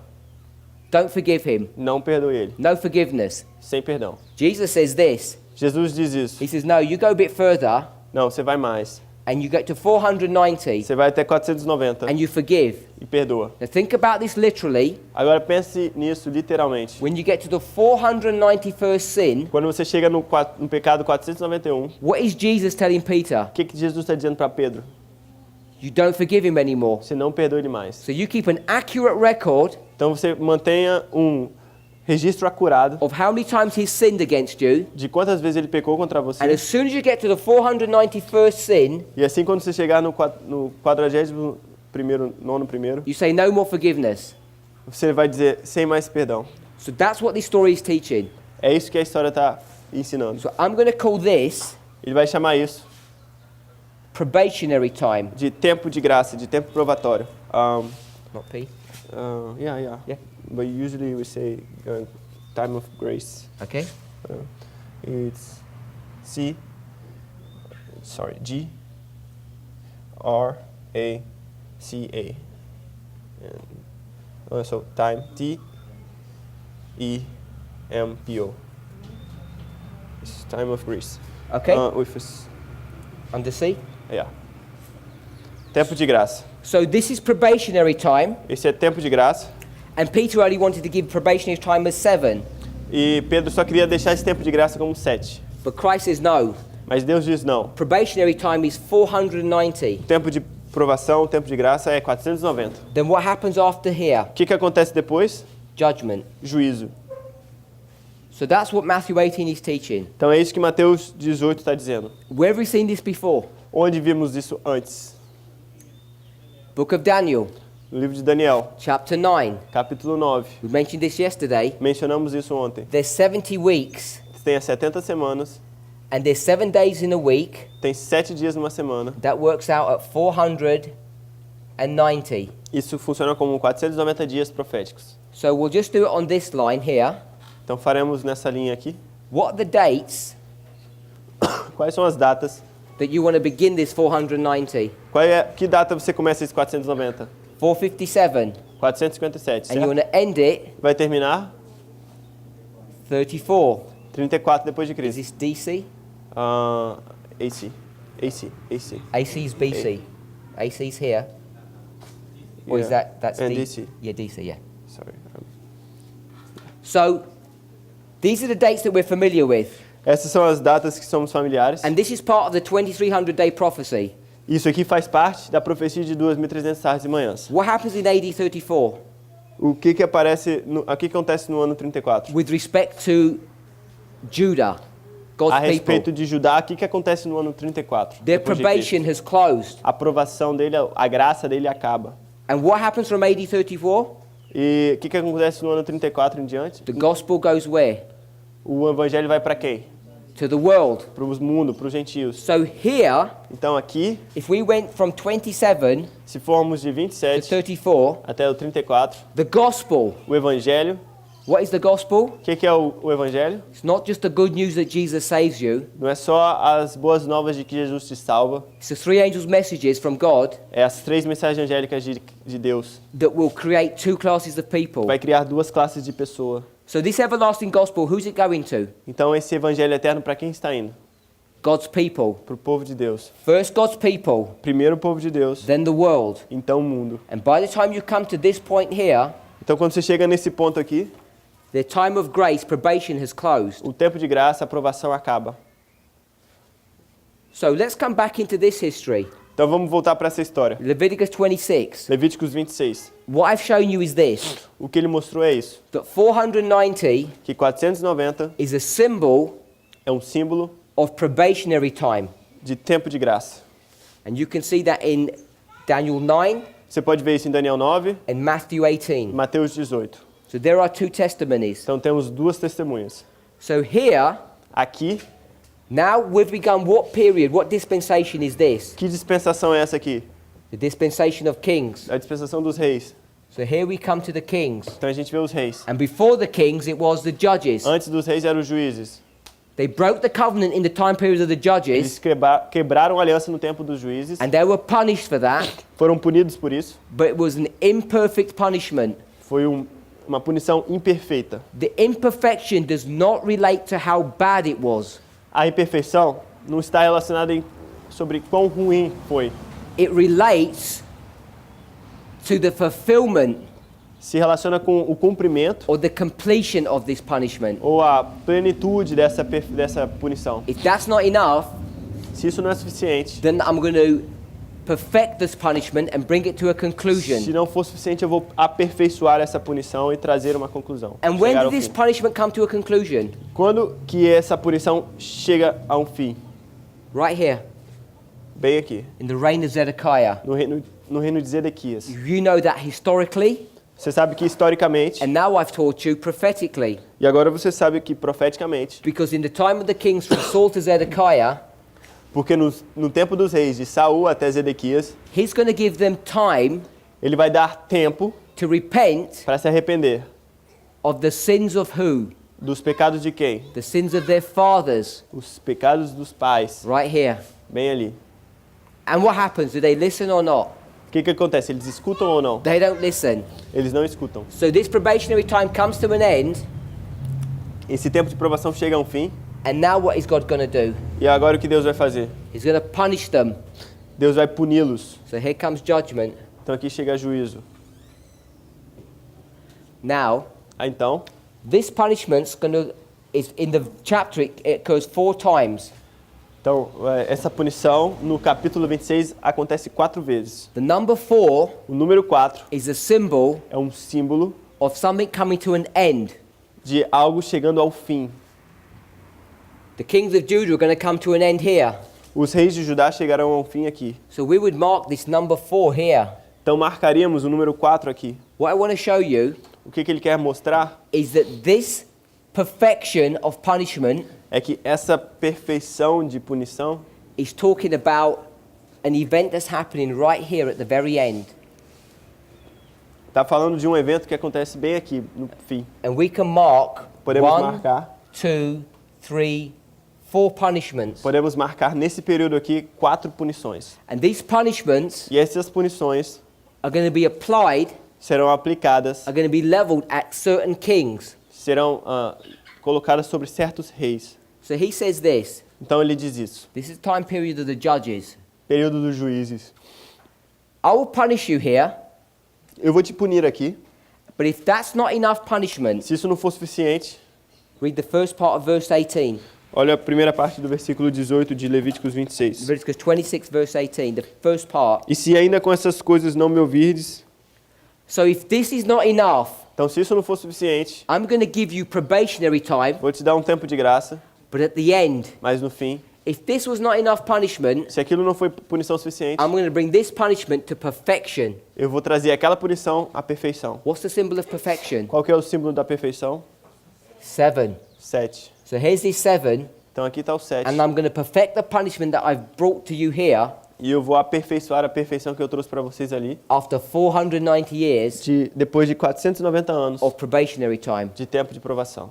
Don't forgive him. Não perdoe ele. No forgiveness. Sem perdão. Jesus says this. Jesus diz isso. He says, no, you go a bit further Não, você vai mais. and you get to 490 Você vai até 490 and you forgive. e perdoa. Now think about this literally. Agora pense nisso literalmente. When you get to the 491st sin, Quando você chega no pecado 491, what is Jesus telling Peter? o que Jesus está dizendo para Pedro? You don't forgive him anymore. Você não perdoa ele mais. So you keep an accurate record Então você mantenha um registro acurado of how many times he's sinned against you. de quantas vezes ele pecou contra você. And as soon as you get to the 491st sin, E assim quando você chegar no 41º, nono primeiro, you say no more forgiveness. você vai dizer sem mais perdão. So that's what this story is teaching. É isso que a história está ensinando. So I'm going to call this Ele vai chamar isso probationary time. de tempo de graça, de tempo provatório. Not P. Yeah. But usually we say time of grace. Okay. It's G R A C A. And so time T E M P O. It's time of grace. Okay. With us. Under C. Yeah. Tempo de graça. So this is probationary time, Esse é tempo de graça. and Peter only wanted to give probationary time as 7. E Pedro só queria deixar esse tempo de graça como 7. But Christ says no. Mas Deus diz não. Probationary time is 490. O tempo de provação, o tempo de graça é 490. Then what happens after here? O que acontece depois? Judgment. Juízo. So that's what Matthew 18 is teaching. Então é isso que Mateus 18 está dizendo. Where have we seen this before? Onde vimos isso antes? Book of Daniel, No livro de Daniel, chapter 9. capítulo 9. We mentioned this yesterday. Mencionamos isso ontem. There's 70 weeks, Tem as 70 semanas, and there's 7 days in a week. tem 7 dias numa semana. That works out at 490. Isso funciona como 490 dias proféticos. So we'll just do it on this line here. Então faremos nessa linha aqui. What are the dates Quais são as datas? that you want to begin this 490? Que data você começa esse 490? 457. 457, And you want certo? to end it Vai terminar 34. 34 depois de Is Cristo. this DC? AC. AC's BC. AC's here. Or is Yeah, that's and D- DC. Yeah, DC, yeah. Sorry. So these are the dates that we're familiar with. Essas são as datas que somos familiares. And this is part of the 2300-day prophecy. Isso aqui faz parte da profecia de 2.300 tardes e manhãs. What happens in AD 34 O que acontece no ano 34? with respect to Judah, God's A respeito people? de Judá, o que acontece no ano 34? Their depois de Cristo? probation has closed. A aprovação dele, a graça dele acaba. And what happens from AD 34? E o que acontece no ano 34 em diante? The gospel goes where? O evangelho vai para quem? To the world. Para o mundo, para os gentios. So here, Então aqui, if we went from 27 se formos de to 27 34, até o 34, the gospel, o evangelho, what is the gospel? o que é o evangelho? It's not just the good news that Jesus saves you. Não é só as boas novas de que Jesus te salva, It's the three angels' messages from God é as 3 mensagens angélicas de Deus. that will create two classes of people. Vai criar 2 classes de pessoa. So this everlasting gospel, who's it going to? Então esse evangelho eterno para quem está indo? God's people. Para o povo de Deus. First God's people, Primeiro o povo de Deus, then the world. então o mundo. And by the time you come to this point here, Então quando você chega nesse ponto aqui, the time of grace, probation has closed. o tempo de graça, a aprovação acaba. So let's come back into this history. Então vamos voltar para essa história. Leviticus 26. Levíticos 26. What I've shown you is this, O que ele mostrou é isso, that 490 que 490 is a symbol é um símbolo of probationary time. de tempo de graça. And you can see that in Daniel 9 Você pode ver isso em Daniel 9 and Matthew e 18. Mateus 18. So there are two testimonies. Então temos 2 testemunhas. So here, Aqui, now we've begun what period, what dispensation is this? que dispensação é essa aqui? The dispensation of kings. A dispensação dos reis. So here we come to the kings. Então a gente vê os reis. And before the kings, it was the judges. Antes dos reis eram os juízes. They broke the covenant in the time period of the judges, Eles quebraram a aliança no tempo dos juízes. and they were punished for that, Foram punidos por isso. but it was an imperfect punishment. Foi uma punição imperfeita. The imperfection does not relate to how bad it was. A imperfeição não está relacionada sobre quão ruim foi. It relates to the fulfillment Se relaciona com o cumprimento or the completion of this punishment. ou a plenitude dessa punição. If that's not enough, Se isso não é suficiente, then I'm going to perfect this punishment and bring it to a se conclusion. não for suficiente, eu vou aperfeiçoar essa punição e trazer uma conclusão. And when Chegar did ao this fim. punishment come to a conclusion? Quando que essa punição chega a um fim? Right here, Bem aqui, in the reign of Zedekiah. no reino de Zedequias. You know that historically, Você sabe que historicamente, and now I've taught you prophetically, e agora você sabe que profeticamente, because in the time of the kings from Saul to Zedekiah, porque no tempo dos reis, de Saul até Zedequias, he's going to give them time ele vai dar tempo to repent para se arrepender of the sins of who? dos pecados de quem? The sins of their fathers, Os pecados dos pais, right here. bem ali. And what happens? Do they listen or not? O que acontece? Eles escutam ou não? They don't listen. Eles não escutam. So this probationary time comes to an end, Esse tempo de provação chega a um fim, and now what is God going to do? e agora o que Deus vai fazer? He's going to punish them. Deus vai puni-los. So here comes judgment. Então aqui chega juízo. Now, Então, this punishment's going to, is in the chapter, it occurs 4 times. então essa punição no capítulo 26 acontece 4 vezes. The number 4 O número 4 is a symbol é um símbolo of something coming to an end. de algo chegando ao fim. The kings of Judah are going to come to an end here. Os reis de Judá chegarão ao fim aqui. So we would mark this number 4 here. Então marcaríamos o número 4 aqui. What I want to show you O que ele quer mostrar is that this perfection of punishment é que essa perfeição de punição is talking about an event that's happening right here at the very end. está falando de um evento que acontece bem aqui no fim. And we can mark Podemos 1, marcar. 2, 3, 4 punishments. Podemos marcar nesse período aqui 4 punições. And these punishments E essas punições are going to be applied, serão aplicadas, are going to be leveled at certain kings. serão colocadas sobre certos reis. So he says this. Então ele diz isso. This is the time period of the judges. Período dos juízes. I will punish you here, Eu vou te punir aqui. but if that's not enough punishment, Se isso não for suficiente, read the first part of verse 18. olha a primeira parte do versículo 18 de Levíticos 26. Leviticus 26, verse 18, the first part. E se ainda com essas coisas não me ouvirdes, So if this is not enough, então se isso não for suficiente, I'm going to give you probationary time, vou te dar um tempo de graça, but at the end, mas no fim, if this was not enough punishment, se aquilo não foi punição suficiente, I'm going to bring this punishment to perfection. eu vou trazer aquela punição à perfeição. What's the symbol of perfection? Qual que é o símbolo da perfeição? 7. 7. So here's this 7, Então aqui está o 7. and I'm going to perfect the punishment that I've brought to you here E eu vou aperfeiçoar a perfeição que eu trouxe para vocês ali, after 490 years depois de 490 anos of probationary time. de tempo de provação.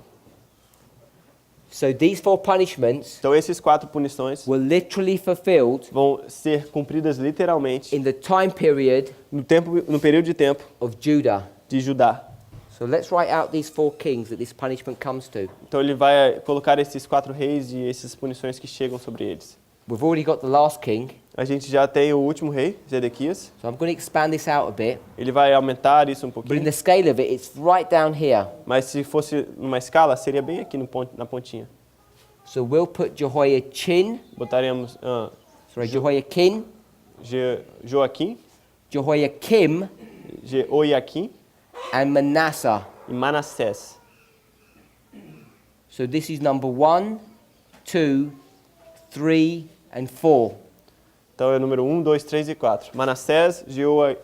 So these 4 punishments Então esses 4 punições were literally fulfilled vão ser cumpridas literalmente in the time period no período de tempo of Judah. de Judá. So let's write out these 4 kings that this punishment comes to. Então ele vai colocar esses 4 reis e essas punições que chegam sobre eles. We've already got the last king, A gente já tem o último rei, Zedequias. so I'm going to expand this out a bit. Ele vai aumentar isso um But in pouquinho. the scale of it, it's right down here. Mas se fosse numa escala, seria bem aqui na pontinha. So we'll put Jehoiachin, Botaremos Jehoiakim, Joaquim, Jehoiakim, Jeoiaquim and Manasseh. e Manassés. So this is number 1, 2, 3, and 4. Então é o número 1, 2, 3 e 4. Manassés,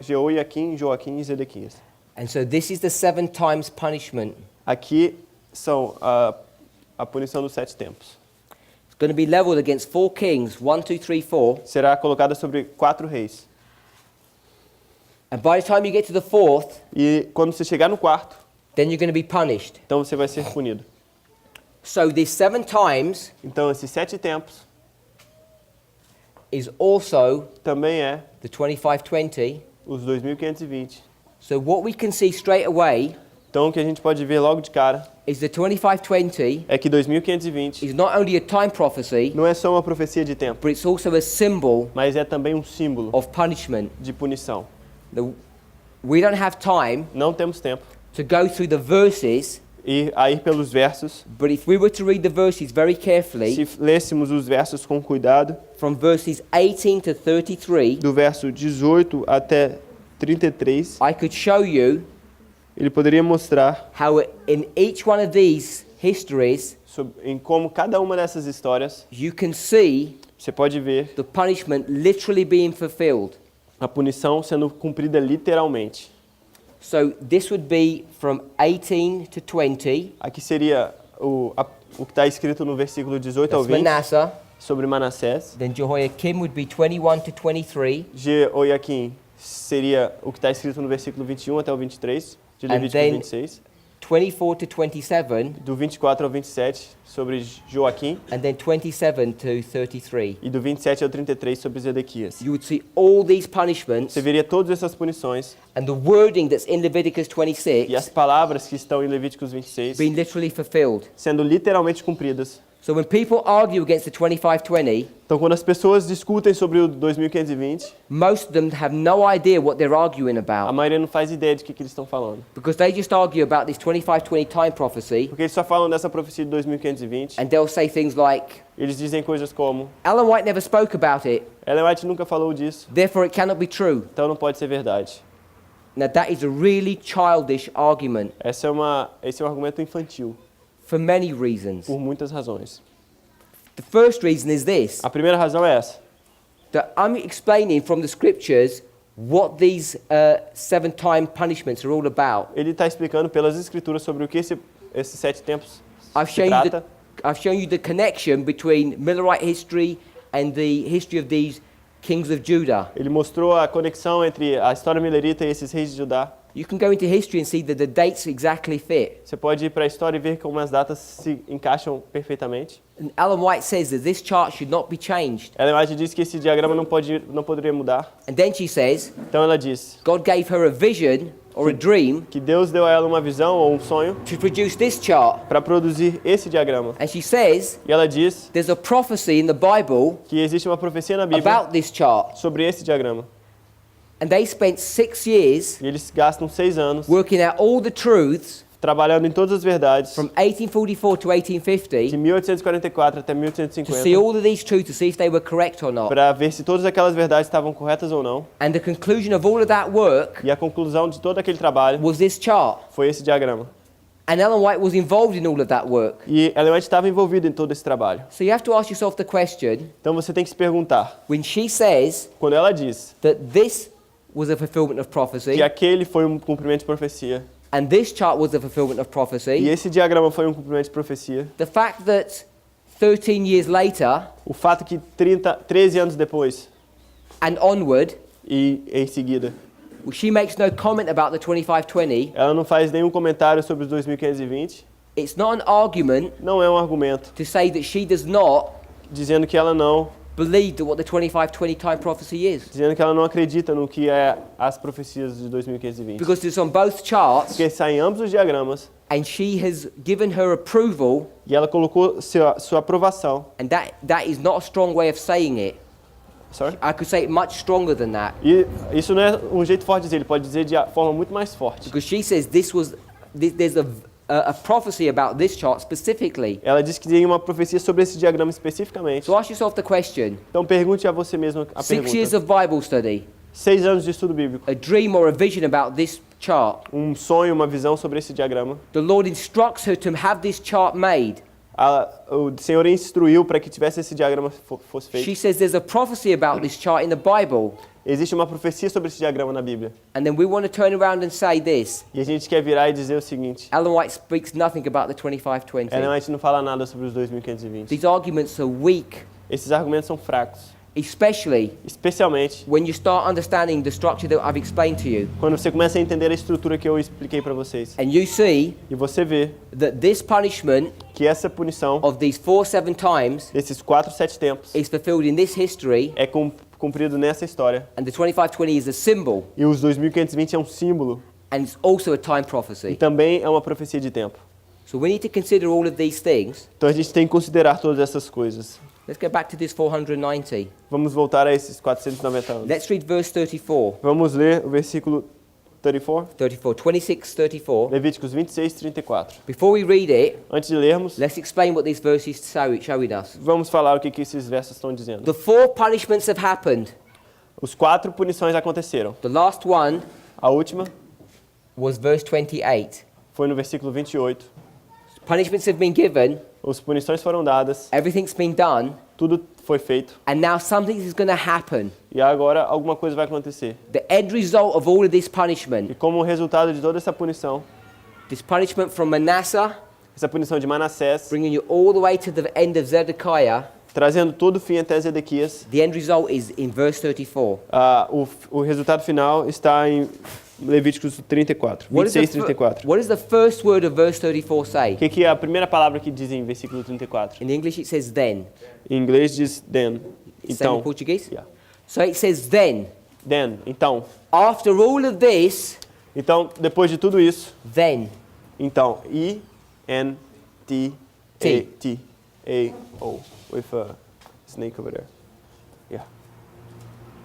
Jeoiaquim, Joaquim e Zedequias. And so this is the 7 times punishment. Aqui são a punição dos 7 tempos. It's going to be leveled against 4 kings, 1, 2, 3, 4. Será colocada sobre 4 reis. And by the time you get to the 4th, E quando você chegar no 4º, then you're going to be punished. então você vai ser punido. So these 7 times Então esses 7 tempos is also também é the 2520. os 2520. So what we can see straight away Então o que a gente pode ver logo de cara is the 2520 é que 2520 is not only a time prophecy, não é só uma profecia de tempo, but it's also a symbol mas é também um símbolo of punishment. de punição. We don't have time Não temos tempo to go through the verses, a ir pelos versos. but if we were to read the verses very carefully, Se lêssemos os versos com cuidado, from verses 18 to 33, do verso 18 até 33, I could show you ele poderia mostrar how in each one of these histories, em como cada uma dessas histórias, you can see você pode ver the punishment literally being fulfilled. a punição sendo cumprida literalmente. So this would be from 18 to 20. Aqui seria o que está escrito no versículo 18 ao That's 20 Manasseh. sobre Manassés. Then Jehoiakim would be 21 to 23. Jeoiaquim seria o que está escrito no versículo 21 até o 23 de Levíticos then- 26. 24 to 27. Do 24 ao 27 sobre Joaquim And then 27 to 33. e do 27 ao 33 sobre Zedequias. You would see all these punishments Você veria todas essas punições and the wording that's in Leviticus e 26 as palavras que estão em Levíticos 26 being literally fulfilled. sendo literalmente cumpridas. So when people argue against the 2520, Então, quando as pessoas discutem sobre o 2520, most of them have no idea what they're arguing a about maioria não faz ideia de que eles estão falando. because they just argue about this 2520 time prophecy Porque eles só falam dessa profecia de 2520. and they'll say things like, Eles dizem coisas como: Ellen White never spoke about it, Ellen White nunca falou disso, therefore it cannot be true. então não pode ser verdade. Now that is a really childish argument Esse é um argumento infantil, for many reasons. por muitas razões. The first reason is this, A primeira razão é essa. that I'm explaining from the scriptures what these 7-time punishments are all about. Ele está explicando pelas escrituras sobre o que esses 7 tempos I've se shown you trata. I've shown you the connection between Millerite history and the history of these kings of Judah. Ele mostrou a conexão entre a história milerita e esses reis de Judá. You can go into history and see that the dates exactly fit. Você pode ir para a história e ver como as datas se encaixam perfeitamente. And Ellen White says that this chart should not be changed. Ellen White diz que esse diagrama não poderia mudar. And then she says, Então ela diz God gave her a vision or a dream que Deus deu a ela uma visão ou um sonho to produce this chart. para produzir esse diagrama. And she says, E ela diz there's a prophecy in the Bible que existe uma profecia na Bíblia about this chart. sobre esse diagrama. And they spent 6 years E eles gastam 6 anos working out all the truths trabalhando em todas as verdades from 1844 to de 1850 1844 até to see 1850 all of these truths to see if they were correct or not. para ver se todas aquelas verdades estavam corretas ou não. And the conclusion of all of that work E a conclusão de todo aquele trabalho was this chart. foi esse diagrama. And Ellen White was involved in all of that work. E Ellen White estava envolvida em todo esse trabalho. So you have to ask yourself the question, Então você tem que se perguntar, when she says quando ela diz that this was a fulfillment of prophecy que aquele foi um cumprimento de profecia and this chart was a fulfillment of e prophecy, esse diagrama foi um cumprimento de profecia, the fact that 13 years later o fato que 13 anos depois and onward, e em seguida, she makes no comment about the 2520, ela não faz nenhum comentário sobre os 2520, it's not an argument não é um argumento to say that she does not dizendo que ela não believe that what the 2520 time prophecy is. dizendo que ela não acredita no que é as profecias de 2520. Because it's on both charts Porque sai em ambos os diagramas and she has given her approval, e ela colocou sua aprovação. and that is not a strong way of saying it. Sorry? I could say it much stronger than that. E isso não é um jeito forte de dizer, ele pode dizer de forma muito mais forte. Because she says there's a prophecy about this chart specifically. Ela diz que tem uma profecia sobre esse diagrama especificamente. So ask yourself the question, Então pergunte a você mesmo a 6 years pergunta. of Bible study, 6 anos de estudo bíblico, a dream or a vision about this chart. um sonho, uma visão sobre esse diagrama. The Lord instructs her to have this chart made. O Senhor instruiu para que tivesse esse diagrama fosse She feito. says there's a prophecy about this chart in the Bible. Existe uma profecia sobre esse diagrama na Bíblia. And then we want to turn around and say this. E a gente quer virar e dizer o seguinte: Ellen White speaks nothing about the 2520. Ellen White não fala nada sobre os 2520. These arguments are weak, Esses argumentos são fracos, especially especialmente when you start understanding the structure that I've explained to you. quando você começa a entender a estrutura que eu expliquei para vocês. And you see E você vê that this punishment que essa punição of these 7 times desses 4, 7 tempos is fulfilled in this history, é cumprido nessa história. and the 2520 is a symbol, E os 2520 é um símbolo and it's also a time e prophecy. também é uma profecia de tempo. So we need to consider all of these things. Então a gente tem que considerar todas essas coisas. Let's go back to this 490. Vamos voltar a esses 490 anos. Let's read verse 34. Vamos ler o versículo 34. Levíticos 26, 34. Before we read it, Antes de lermos, let's explain what these verses showing us. vamos falar o que esses versos estão dizendo. The 4 punishments have happened. Os 4 punições aconteceram. The last one A última was verse 28. foi no versículo 28. Punishments have been given, As punições foram dadas, everything's been done, tudo foi feito and now something is going to happen. e agora alguma coisa vai acontecer. The end result of all of this E punishment, como resultado de toda essa punição, this punishment from Manasseh, essa punição de Manassés, bringing you all the way to the end of Zedekiah, trazendo todo o fim até Zedequias, the end result is in verse 34. o resultado final está em Levíticos 34, 26, 34. What does the first word of verse 34 say? O que é a primeira palavra que diz em versículo 34? In English it says then. Em inglês diz then. Same in Então, Portuguese? yeah. So it says then. Then, então. After all of this, Então, depois de tudo isso, then. então, E-N-T-A-T-A-O, with a snake over there. Yeah.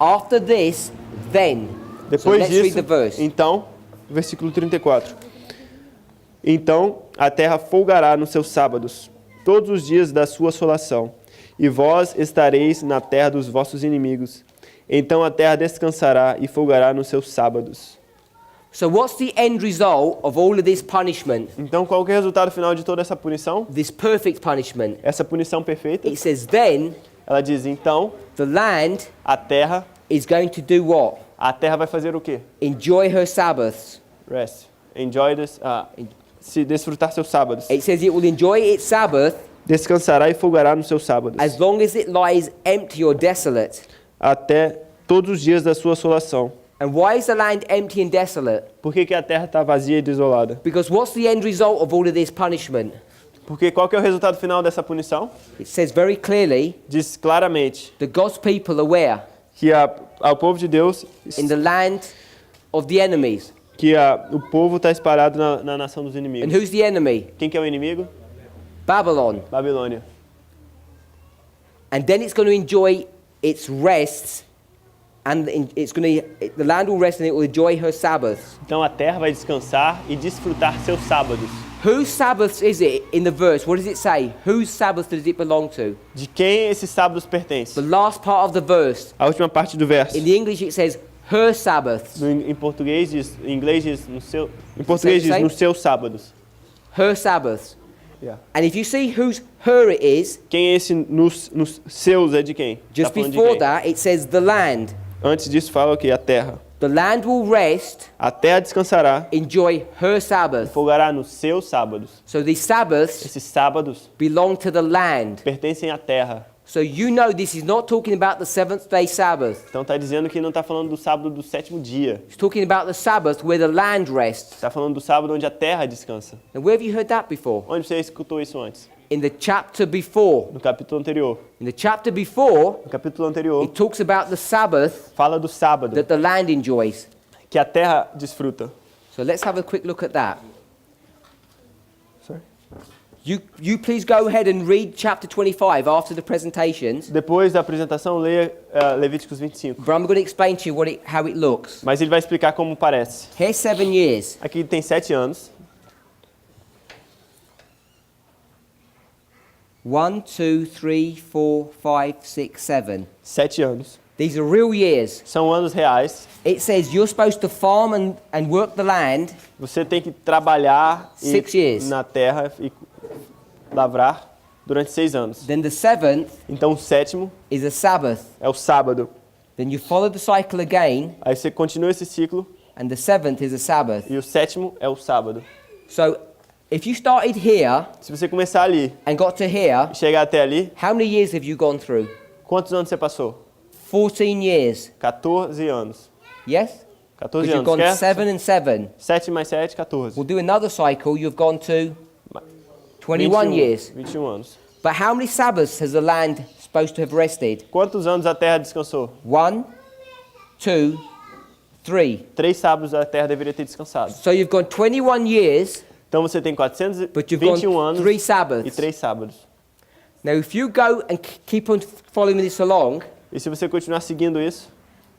After this, then. So Depois let's read disso, the verse. então, versículo 34. Então a terra folgará nos seus sábados, todos os dias da sua assolação, e vós estareis na terra dos vossos inimigos. Então a terra descansará e folgará nos seus sábados. So what's the end result of all of this punishment? Então, qual que é o resultado final de toda essa punição? This perfect punishment. Essa punição perfeita. It says then Ela diz, então, the land a terra do what? vai fazer o quê? Enjoy her Sabbaths. Rest. Enjoy this, se desfrutar seus sábados. It says it will enjoy its Sabbath Descansará e folgará nos seus sábados. as long as it lies empty or desolate. Até todos os dias da sua assolação. And why is the land empty and desolate? Por que a terra está vazia e desolada? Because what's the end result of all of this punishment? Porque qual que é o resultado final dessa punição? It says very clearly Diz claramente that God's people are where? que ao povo de Deus, In the land of the enemies. que o povo está espalhado na nação dos And inimigos. who's the enemy? Quem que é o inimigo? Babylon. Babilônia. And then it's going to enjoy its rest, and the land will rest and it will enjoy her Sabbaths. Então a terra vai descansar e desfrutar seus sábados. Whose Sabbaths is it in the verse? What does it say? Whose Sabbath does it belong to? De quem esses sábados pertencem? The last part of the verse. A última parte do verso. In the English it says her Sabbaths. Em português diz, em inglês diz em português diz nos seus sábados. Her Sabbaths. Yeah. And if you see whose her it is, Quem é esse nos seus é de quem? just Tá falando de before quem? that it says the land. Antes disso fala o quê? A terra. The land will rest, A terra descansará enjoy her e Sabbath. folgará nos seus sábados. So these Sabbaths Esses sábados belong to the land. pertencem à terra. So you know this is not talking about the seventh day Sabbath. Então está dizendo que não está falando do sábado do sétimo dia. It's talking about the Sabbath where the land rests. Está falando do sábado onde a terra descansa. And where have you heard that before? Onde você escutou isso antes? In the chapter before. No capítulo anterior. In the chapter before, No capítulo anterior it talks about the Sabbath fala do sábado that the land enjoys. que a terra desfruta. So let's have a quick look at that. Sorry. You please go ahead and read chapter 25 after the presentations. Depois da apresentação, leia Levíticos 25. But I'm going to explain to you how it looks. Mas ele vai explicar como parece. Here's 7 years. Aqui tem 7 anos. 1, 2, 3, 4, 5, 6, 7. 7 anos. These are real years. São anos reais. It says you're supposed to farm and work the land Você tem que trabalhar 6 years. na terra e lavrar durante 6 anos. Then the seventh Então o sétimo is a Sabbath. é o sábado. Then you follow the cycle again, Aí você continua esse ciclo and the seventh is a Sabbath. e o sétimo é o sábado. So if you started here Se você começar ali and got to here, e chegar até ali, how many years have you gone through? quantos anos você passou? 14 years. 14 anos. Yes? 14 Because you've anos, gone quer? 7 and 7. 7 mais 7, 14. We'll do another cycle. You've gone to 21 years. 21 anos. But how many Sabbaths has the land supposed to have rested? Quantos anos a terra descansou? 1, 2, 3. 3 sábados a terra deveria ter descansado. So you've gone 21 years, Então você tem but you've gone 421 anos 3 e Sabbaths. 3 sábados. Now if you go and keep on following this along, E se você continuar seguindo isso,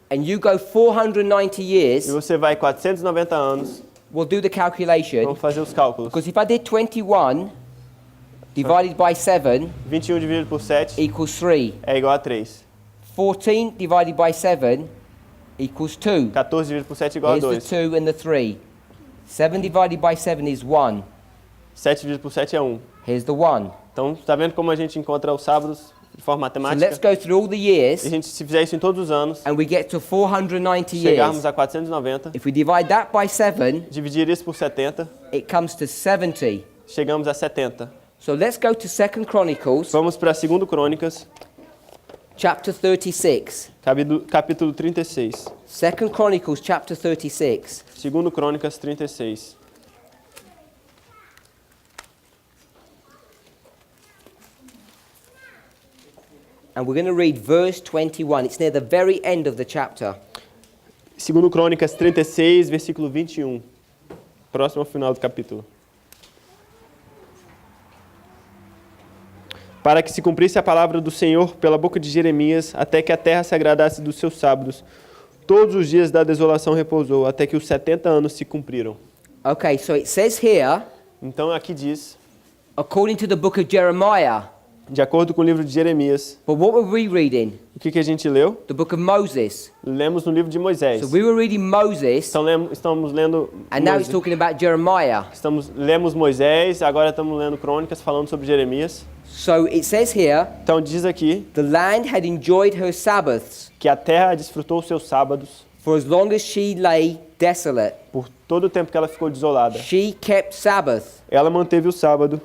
and you go 490 years, e você vai 490 anos, we'll do the calculation. vamos fazer os cálculos. Because if I did 21 divided by 7 21 dividido por 7 equals 3. é igual a 3. 14 divided by 7 equals 2. 14 dividido por 7 é igual a Here's 2. the 2 and the 3. 7 divided by 7 is 1. 7 dividido por 7 é 1. Here's the 1. Então, está vendo como a gente encontra os sábados de forma So matemática? let's go through all the years, E a gente, se fizer isso em todos os anos, and we get to 490 chegarmos years. a 490, If we divide that by 7, dividir isso por 70, it comes to 70. chegamos a 70. So let's go to 2 Chronicles, Vamos para 2 Crônicas, chapter 36. capítulo 36. 2 Chronicles, chapter 36. 2 Crônicas 36. And we're going to read verse 21. It's near the very end of the chapter. 2 Crônicas 36, versículo 21. Próximo ao final do capítulo. Para que se cumprisse a palavra do Senhor pela boca de Jeremias, até que a terra se agradasse dos seus sábados. Todos os dias da desolação repousou, até que os 70 anos se cumpriram. Okay, so it says here, Então aqui diz, according to the book of Jeremiah, de acordo com o livro de Jeremias. But what were we reading? O que a gente leu? The book of Moses. Lemos no livro de Moisés. So we were reading Moses, Então estamos lendo and now it's talking about Jeremiah. Lemos Moisés, agora estamos lendo Crônicas falando sobre Jeremias. So it says here, Então diz aqui the land had enjoyed her Sabbaths que a terra desfrutou os seus sábados for as long as she lay desolate. por todo o tempo que ela ficou desolada. She kept Sabbath. Ela manteve o sábado.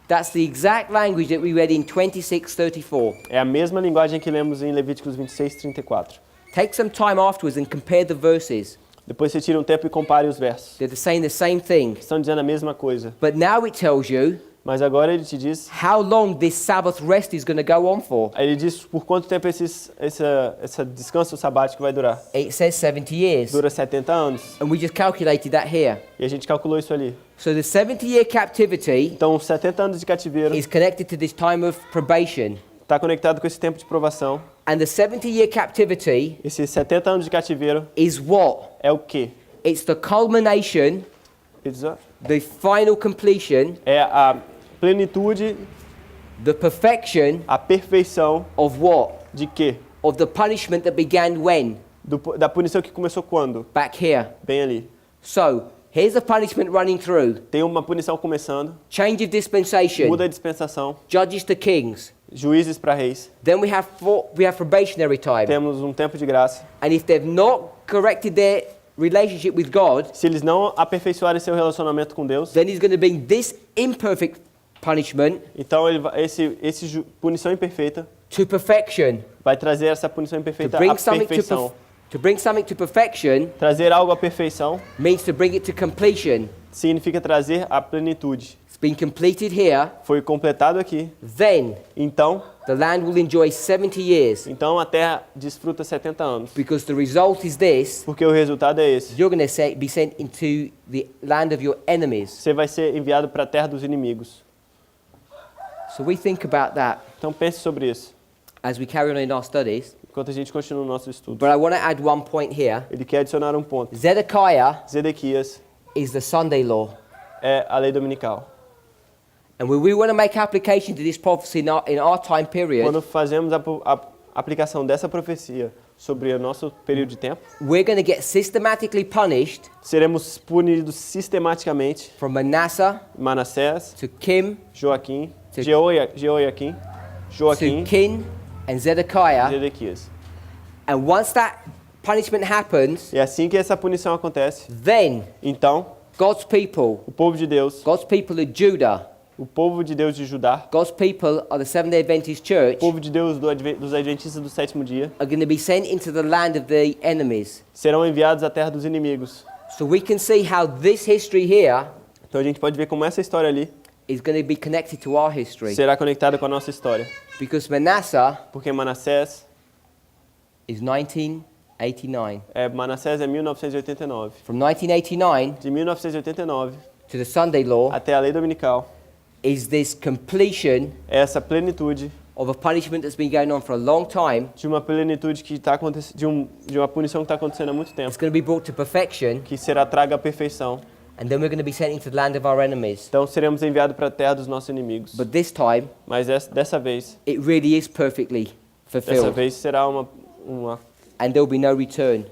That's the exact language that we read in 26:34. É a mesma linguagem que lemos em Levíticos 26:34. Take some time afterwards and compare the verses. Depois você tira um tempo e compare os versos. They're saying the same thing. Estão dizendo a mesma coisa. But now it tells you Mas agora ele te diz, how long this Sabbath rest is going to go on for. ele diz por quanto tempo esse descanso sabático vai durar. It says 70 years. Dura 70 anos. And we just calculated that here. E a gente calculou isso ali. So the 70-year captivity Então, 70 anos de cativeiro is connected to this time of probation. está conectado com esse tempo de provação. And the 70-year captivity Esses 70 anos de cativeiro is what? é o quê? It's the culmination, the final completion, É a plenitude, the perfection a perfeição of what? de quê? Of the punishment that began when? Da punição que começou quando? Back here. Bem ali. So, here's the punishment running through. Tem uma punição começando, Change of dispensation, muda a dispensação, judges to kings. juízes para reis. Then we have probationary time. Temos um tempo de graça. And if they've not corrected their relationship with God, Se eles não aperfeiçoarem seu relacionamento com Deus, then he's going to bring this imperfect punishment então punição imperfeita to perfection. vai trazer essa punição To imperfeita à bring something perfeição. to bring something to perfection Trazer algo à perfeição means to bring it to completion. significa trazer a plenitude. It's been completed here. Foi completado aqui. Then Então the land will enjoy 70 years, a terra desfruta 70 anos. because the result is this: Porque o resultado é esse. you're going to be sent into the land of your enemies. Você vai ser enviado para a terra dos inimigos. So we think about that Então pense sobre isso, as we carry on in our studies. enquanto a gente continua o nosso estudo. But I want to add one point here. Ele quer adicionar um ponto. Zedekiah Zedequias is the Sunday law. é a lei dominical. And when we want to make application to this prophecy in our time period, Quando fazemos a aplicação dessa profecia sobre o nosso período de tempo, we're going to get systematically punished seremos punidos sistematicamente. from Manasseh Manassés, to Kim Joaquim, To- Joaquim, to Kin and Zedekiah. Zedequias. And once that punishment happens, E assim que essa punição acontece, then então God's people, o povo de Deus, God's people of Judah, o povo de Deus de Judá, God's people of the Seventh-day Adventist Church o povo de Deus dos Adventistas do sétimo dia, are going to be sent into the land of the enemies. serão enviados à terra dos inimigos. So we can see how this history here Então a gente pode ver como essa história ali is going to be connected to our history. será conectada com a nossa história. Because Manasseh Porque Manassés is 1989. Manassés é 1989. From 1989 De 1989 to the Sunday law até a lei dominical, is this completion essa plenitude of a punishment that's been going on for a long time. de uma plenitude que está acontecendo, de uma punição que está acontecendo há muito tempo, It's going to be brought to perfection, que será traga a perfeição. and then we're going to be sent into the land of our enemies. Então seremos enviados para a terra dos nossos inimigos. But this time, Mas dessa vez it really is perfectly fulfilled, será um and there will be no return.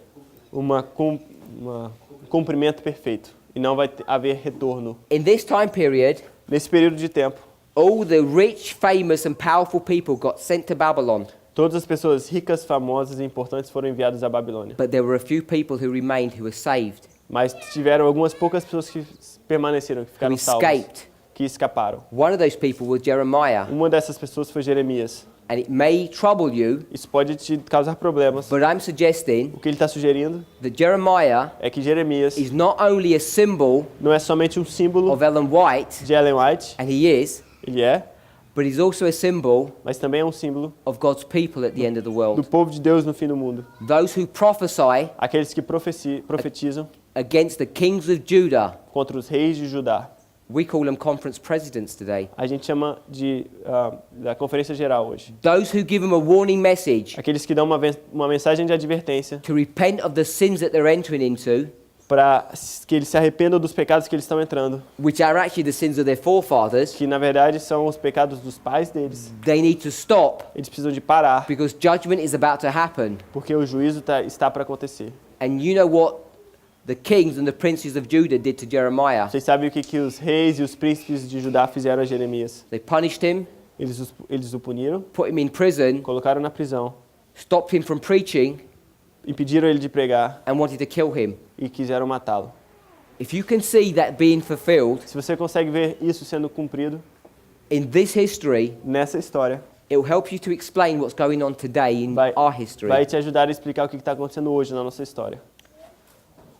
cumprimento perfeito e não vai haver retorno. In this time period, Nesse período de tempo, all the rich, famous, and powerful people got sent to Babylon, todas as pessoas ricas, famosas e importantes foram enviadas à Babilônia. but there were a few people who remained who were saved, Mas tiveram algumas poucas pessoas que permaneceram, que who ficaram salvas, escaped. que escaparam. One of those people was Jeremiah, Uma dessas pessoas foi Jeremias. and it may trouble you, Isso pode te causar problemas. but I'm suggesting O que ele está sugerindo that Jeremiah é que Jeremias is not only a symbol não é somente um símbolo of Ellen White, de Ellen White, and he is, ele é, but he's also a symbol mas também é um símbolo of God's people at the end of the do world. povo de Deus no fim do mundo. Those who prophesy Aqueles que profetizam against the kings of Judah. contra os reis de Judá. We call them conference presidents today. A gente chama da conferência geral hoje. Those who give them a warning message Aqueles que dão uma mensagem de advertência to repent of the sins that they're entering into para que eles se arrependam dos pecados que eles estão entrando, which are actually the sins of their forefathers. que na verdade são os pecados dos pais deles. They need to stop Eles precisam de parar, because judgment is about to happen. porque o juízo está para acontecer. And you know what the kings and the princes of Judah did to Jeremiah? Vocês sabem o que os reis e os príncipes de Judá fizeram a Jeremias? They punished him, Eles o puniram, put him in prison, colocaram na prisão, stopped him from preaching, impediram ele de pregar and wanted to kill him. e quiseram matá-lo. If you can see that being fulfilled Se você consegue ver isso sendo cumprido in this history, nessa história, it will help you to explain what's going on today in vai, our history. vai te ajudar a explicar o que está acontecendo hoje na nossa história.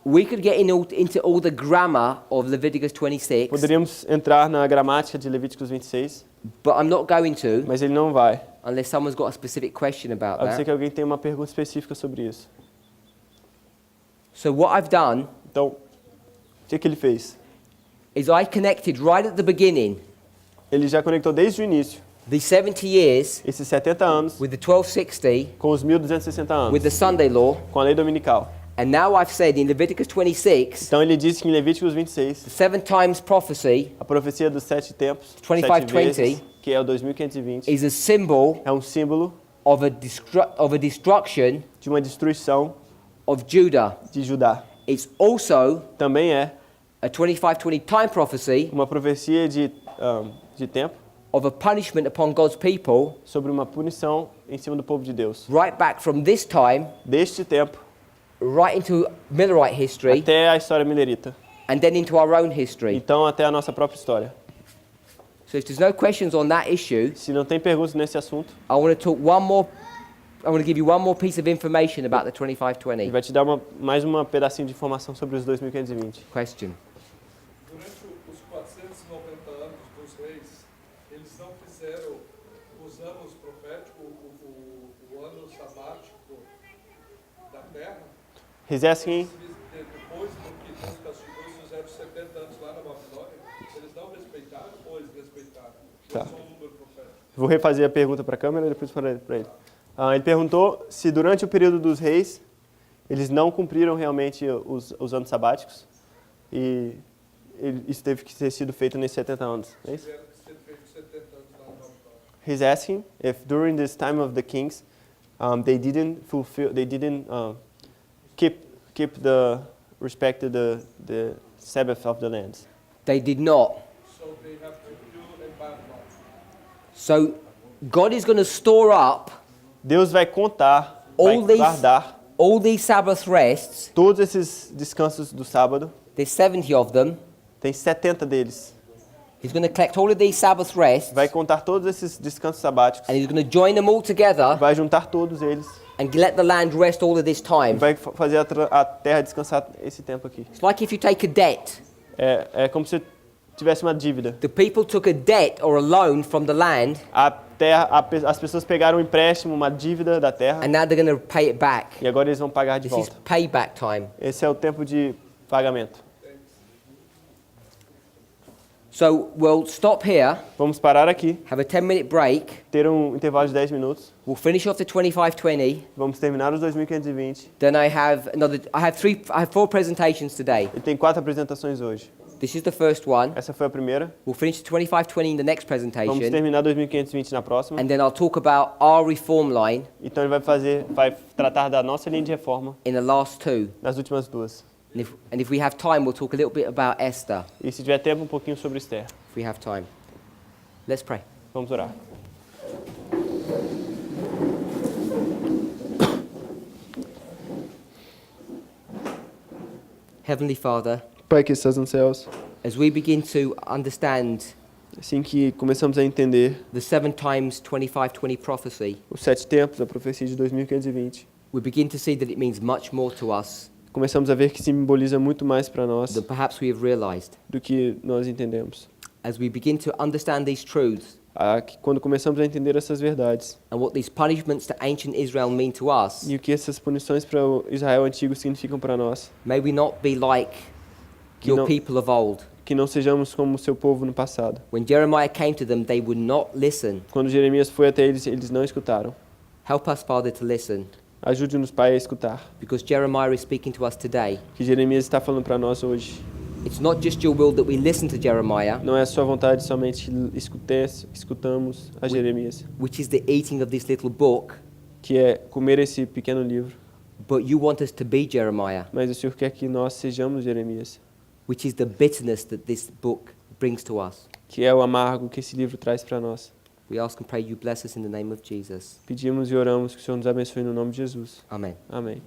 We could get into all the grammar of Leviticus 26, Poderíamos entrar na gramática de Levíticos 26, but I'm not going to mas ele não vai. unless someone's got a specific question about A não ser that. que alguém tenha uma pergunta específica sobre isso. So what I've done Então, o que ele fez? is I connected right at the beginning Ele já conectou desde o início, the 70 years esses 70 anos, with the 1260, com os 1260 anos, with the Sunday law, com a lei dominical. and now I've said in Leviticus 26, Então ele disse que em Levíticos 26, the 7 times prophecy a profecia dos 7 tempos, 2520, 7 vezes, que é o 2520, is a symbol é um símbolo of a destruction de uma destruição of Judah. de Judá. It's also Também é a 2520 time prophecy uma profecia de tempo of a punishment upon God's people sobre uma punição em cima do povo de Deus. right back from this time Deste tempo right into Millerite history até a história milerita. and then into our own history. Então até a nossa própria história. So if there's no questions on that issue, Se não tem perguntas nesse assunto, I want to give you one more piece of information about the ele 2520 vai te dar mais um pedacinho de informação sobre os 2520. question. Durante os 490 anos dos reis, eles não fizeram os anos proféticos, o ano sabático da terra. He's asking, Depois do que Deus castigou, eles fizeram 70 anos lá na Babilônia. Eles não respeitaram ou eles respeitaram? Tá. Só um número profético. vou refazer a pergunta para a câmera e depois para ele. Ele perguntou se durante o período dos reis eles não cumpriram realmente os anos sabáticos e isso teve que ter sido feito nesses 70 anos. É isso? Tiveram que ser feitos 70 anos lá na Babilônia. He's asking if during this time of the kings, they didn't keep the respect to the Sabbath of the lands. They did not. So they have to do in Babylon. So God is going to store up Deus vai contar, vai guardar all these Sabbath rests. todos esses descansos do sábado. There's 70 of them. Tem 70 deles. He's going to collect all of these Sabbath rests Vai contar todos esses descansos sabáticos. and he's going to join them all together Vai juntar todos eles. and let the land rest all of this E time. vai fazer a terra descansar esse tempo aqui. It's like if you take a debt. É como se tivesse uma dívida. The people took a debt or a loan from the land As pessoas pegaram um empréstimo, uma dívida da terra, and now they're going to pay it back. e agora eles vão pagar de This is volta. payback time. Esse é o tempo de pagamento. So we'll stop here, Vamos parar aqui, have a 10-minute break. ter um intervalo de 10 minutos. We'll finish off the 2520. Vamos terminar os 2520. Then I have 4 presentations today. E tem 4 apresentações hoje. This is the first one. Essa foi a primeira. We'll finish the 2520 in the next Vamos presentation. terminar 2520 na próxima. And then I'll talk about our reform line Então ele vai tratar da nossa linha de reforma in the last 2. nas últimas 2. And if we have time, we'll talk a little bit about Esther, E se tiver tempo, um pouquinho sobre Esther. if we have time. Let's pray. Vamos orar. Heavenly Father, Pai que estás nos céus, as we begin to understand assim que começamos a entender the 7 times 2520 prophecy, os 7 tempos da profecia de 2520, we begin to see that it means much more to us começamos a ver que simboliza muito mais para nós than perhaps we have realized. do que nós entendemos. As we begin to understand these truths Quando começamos a entender essas verdades and what these punishments to ancient Israel mean to us, e o que essas punições para o Israel antigo significam para nós, may we not be like your No. people of old. que não sejamos como o seu povo no passado. When Jeremiah came to them, they would not listen. Quando Jeremias foi até eles, eles não escutaram. Help us, Father, to listen. Ajude-nos, Pai, a escutar. Because Jeremiah is speaking to us today. Que Jeremias está falando para nós hoje. It's not just your will that we listen to Jeremiah, Não é a sua vontade somente que escutamos a Jeremias, which is the eating of this little book, que é comer esse pequeno livro, but you want us to be Jeremiah, mas o Senhor quer que nós sejamos Jeremias, which is the bitterness that this book brings to us. que é o amargo que esse livro traz para nós. We ask and pray you bless us in the name of Jesus. Pedimos e oramos que o Senhor nos abençoe no nome de Jesus. Amen. Amém.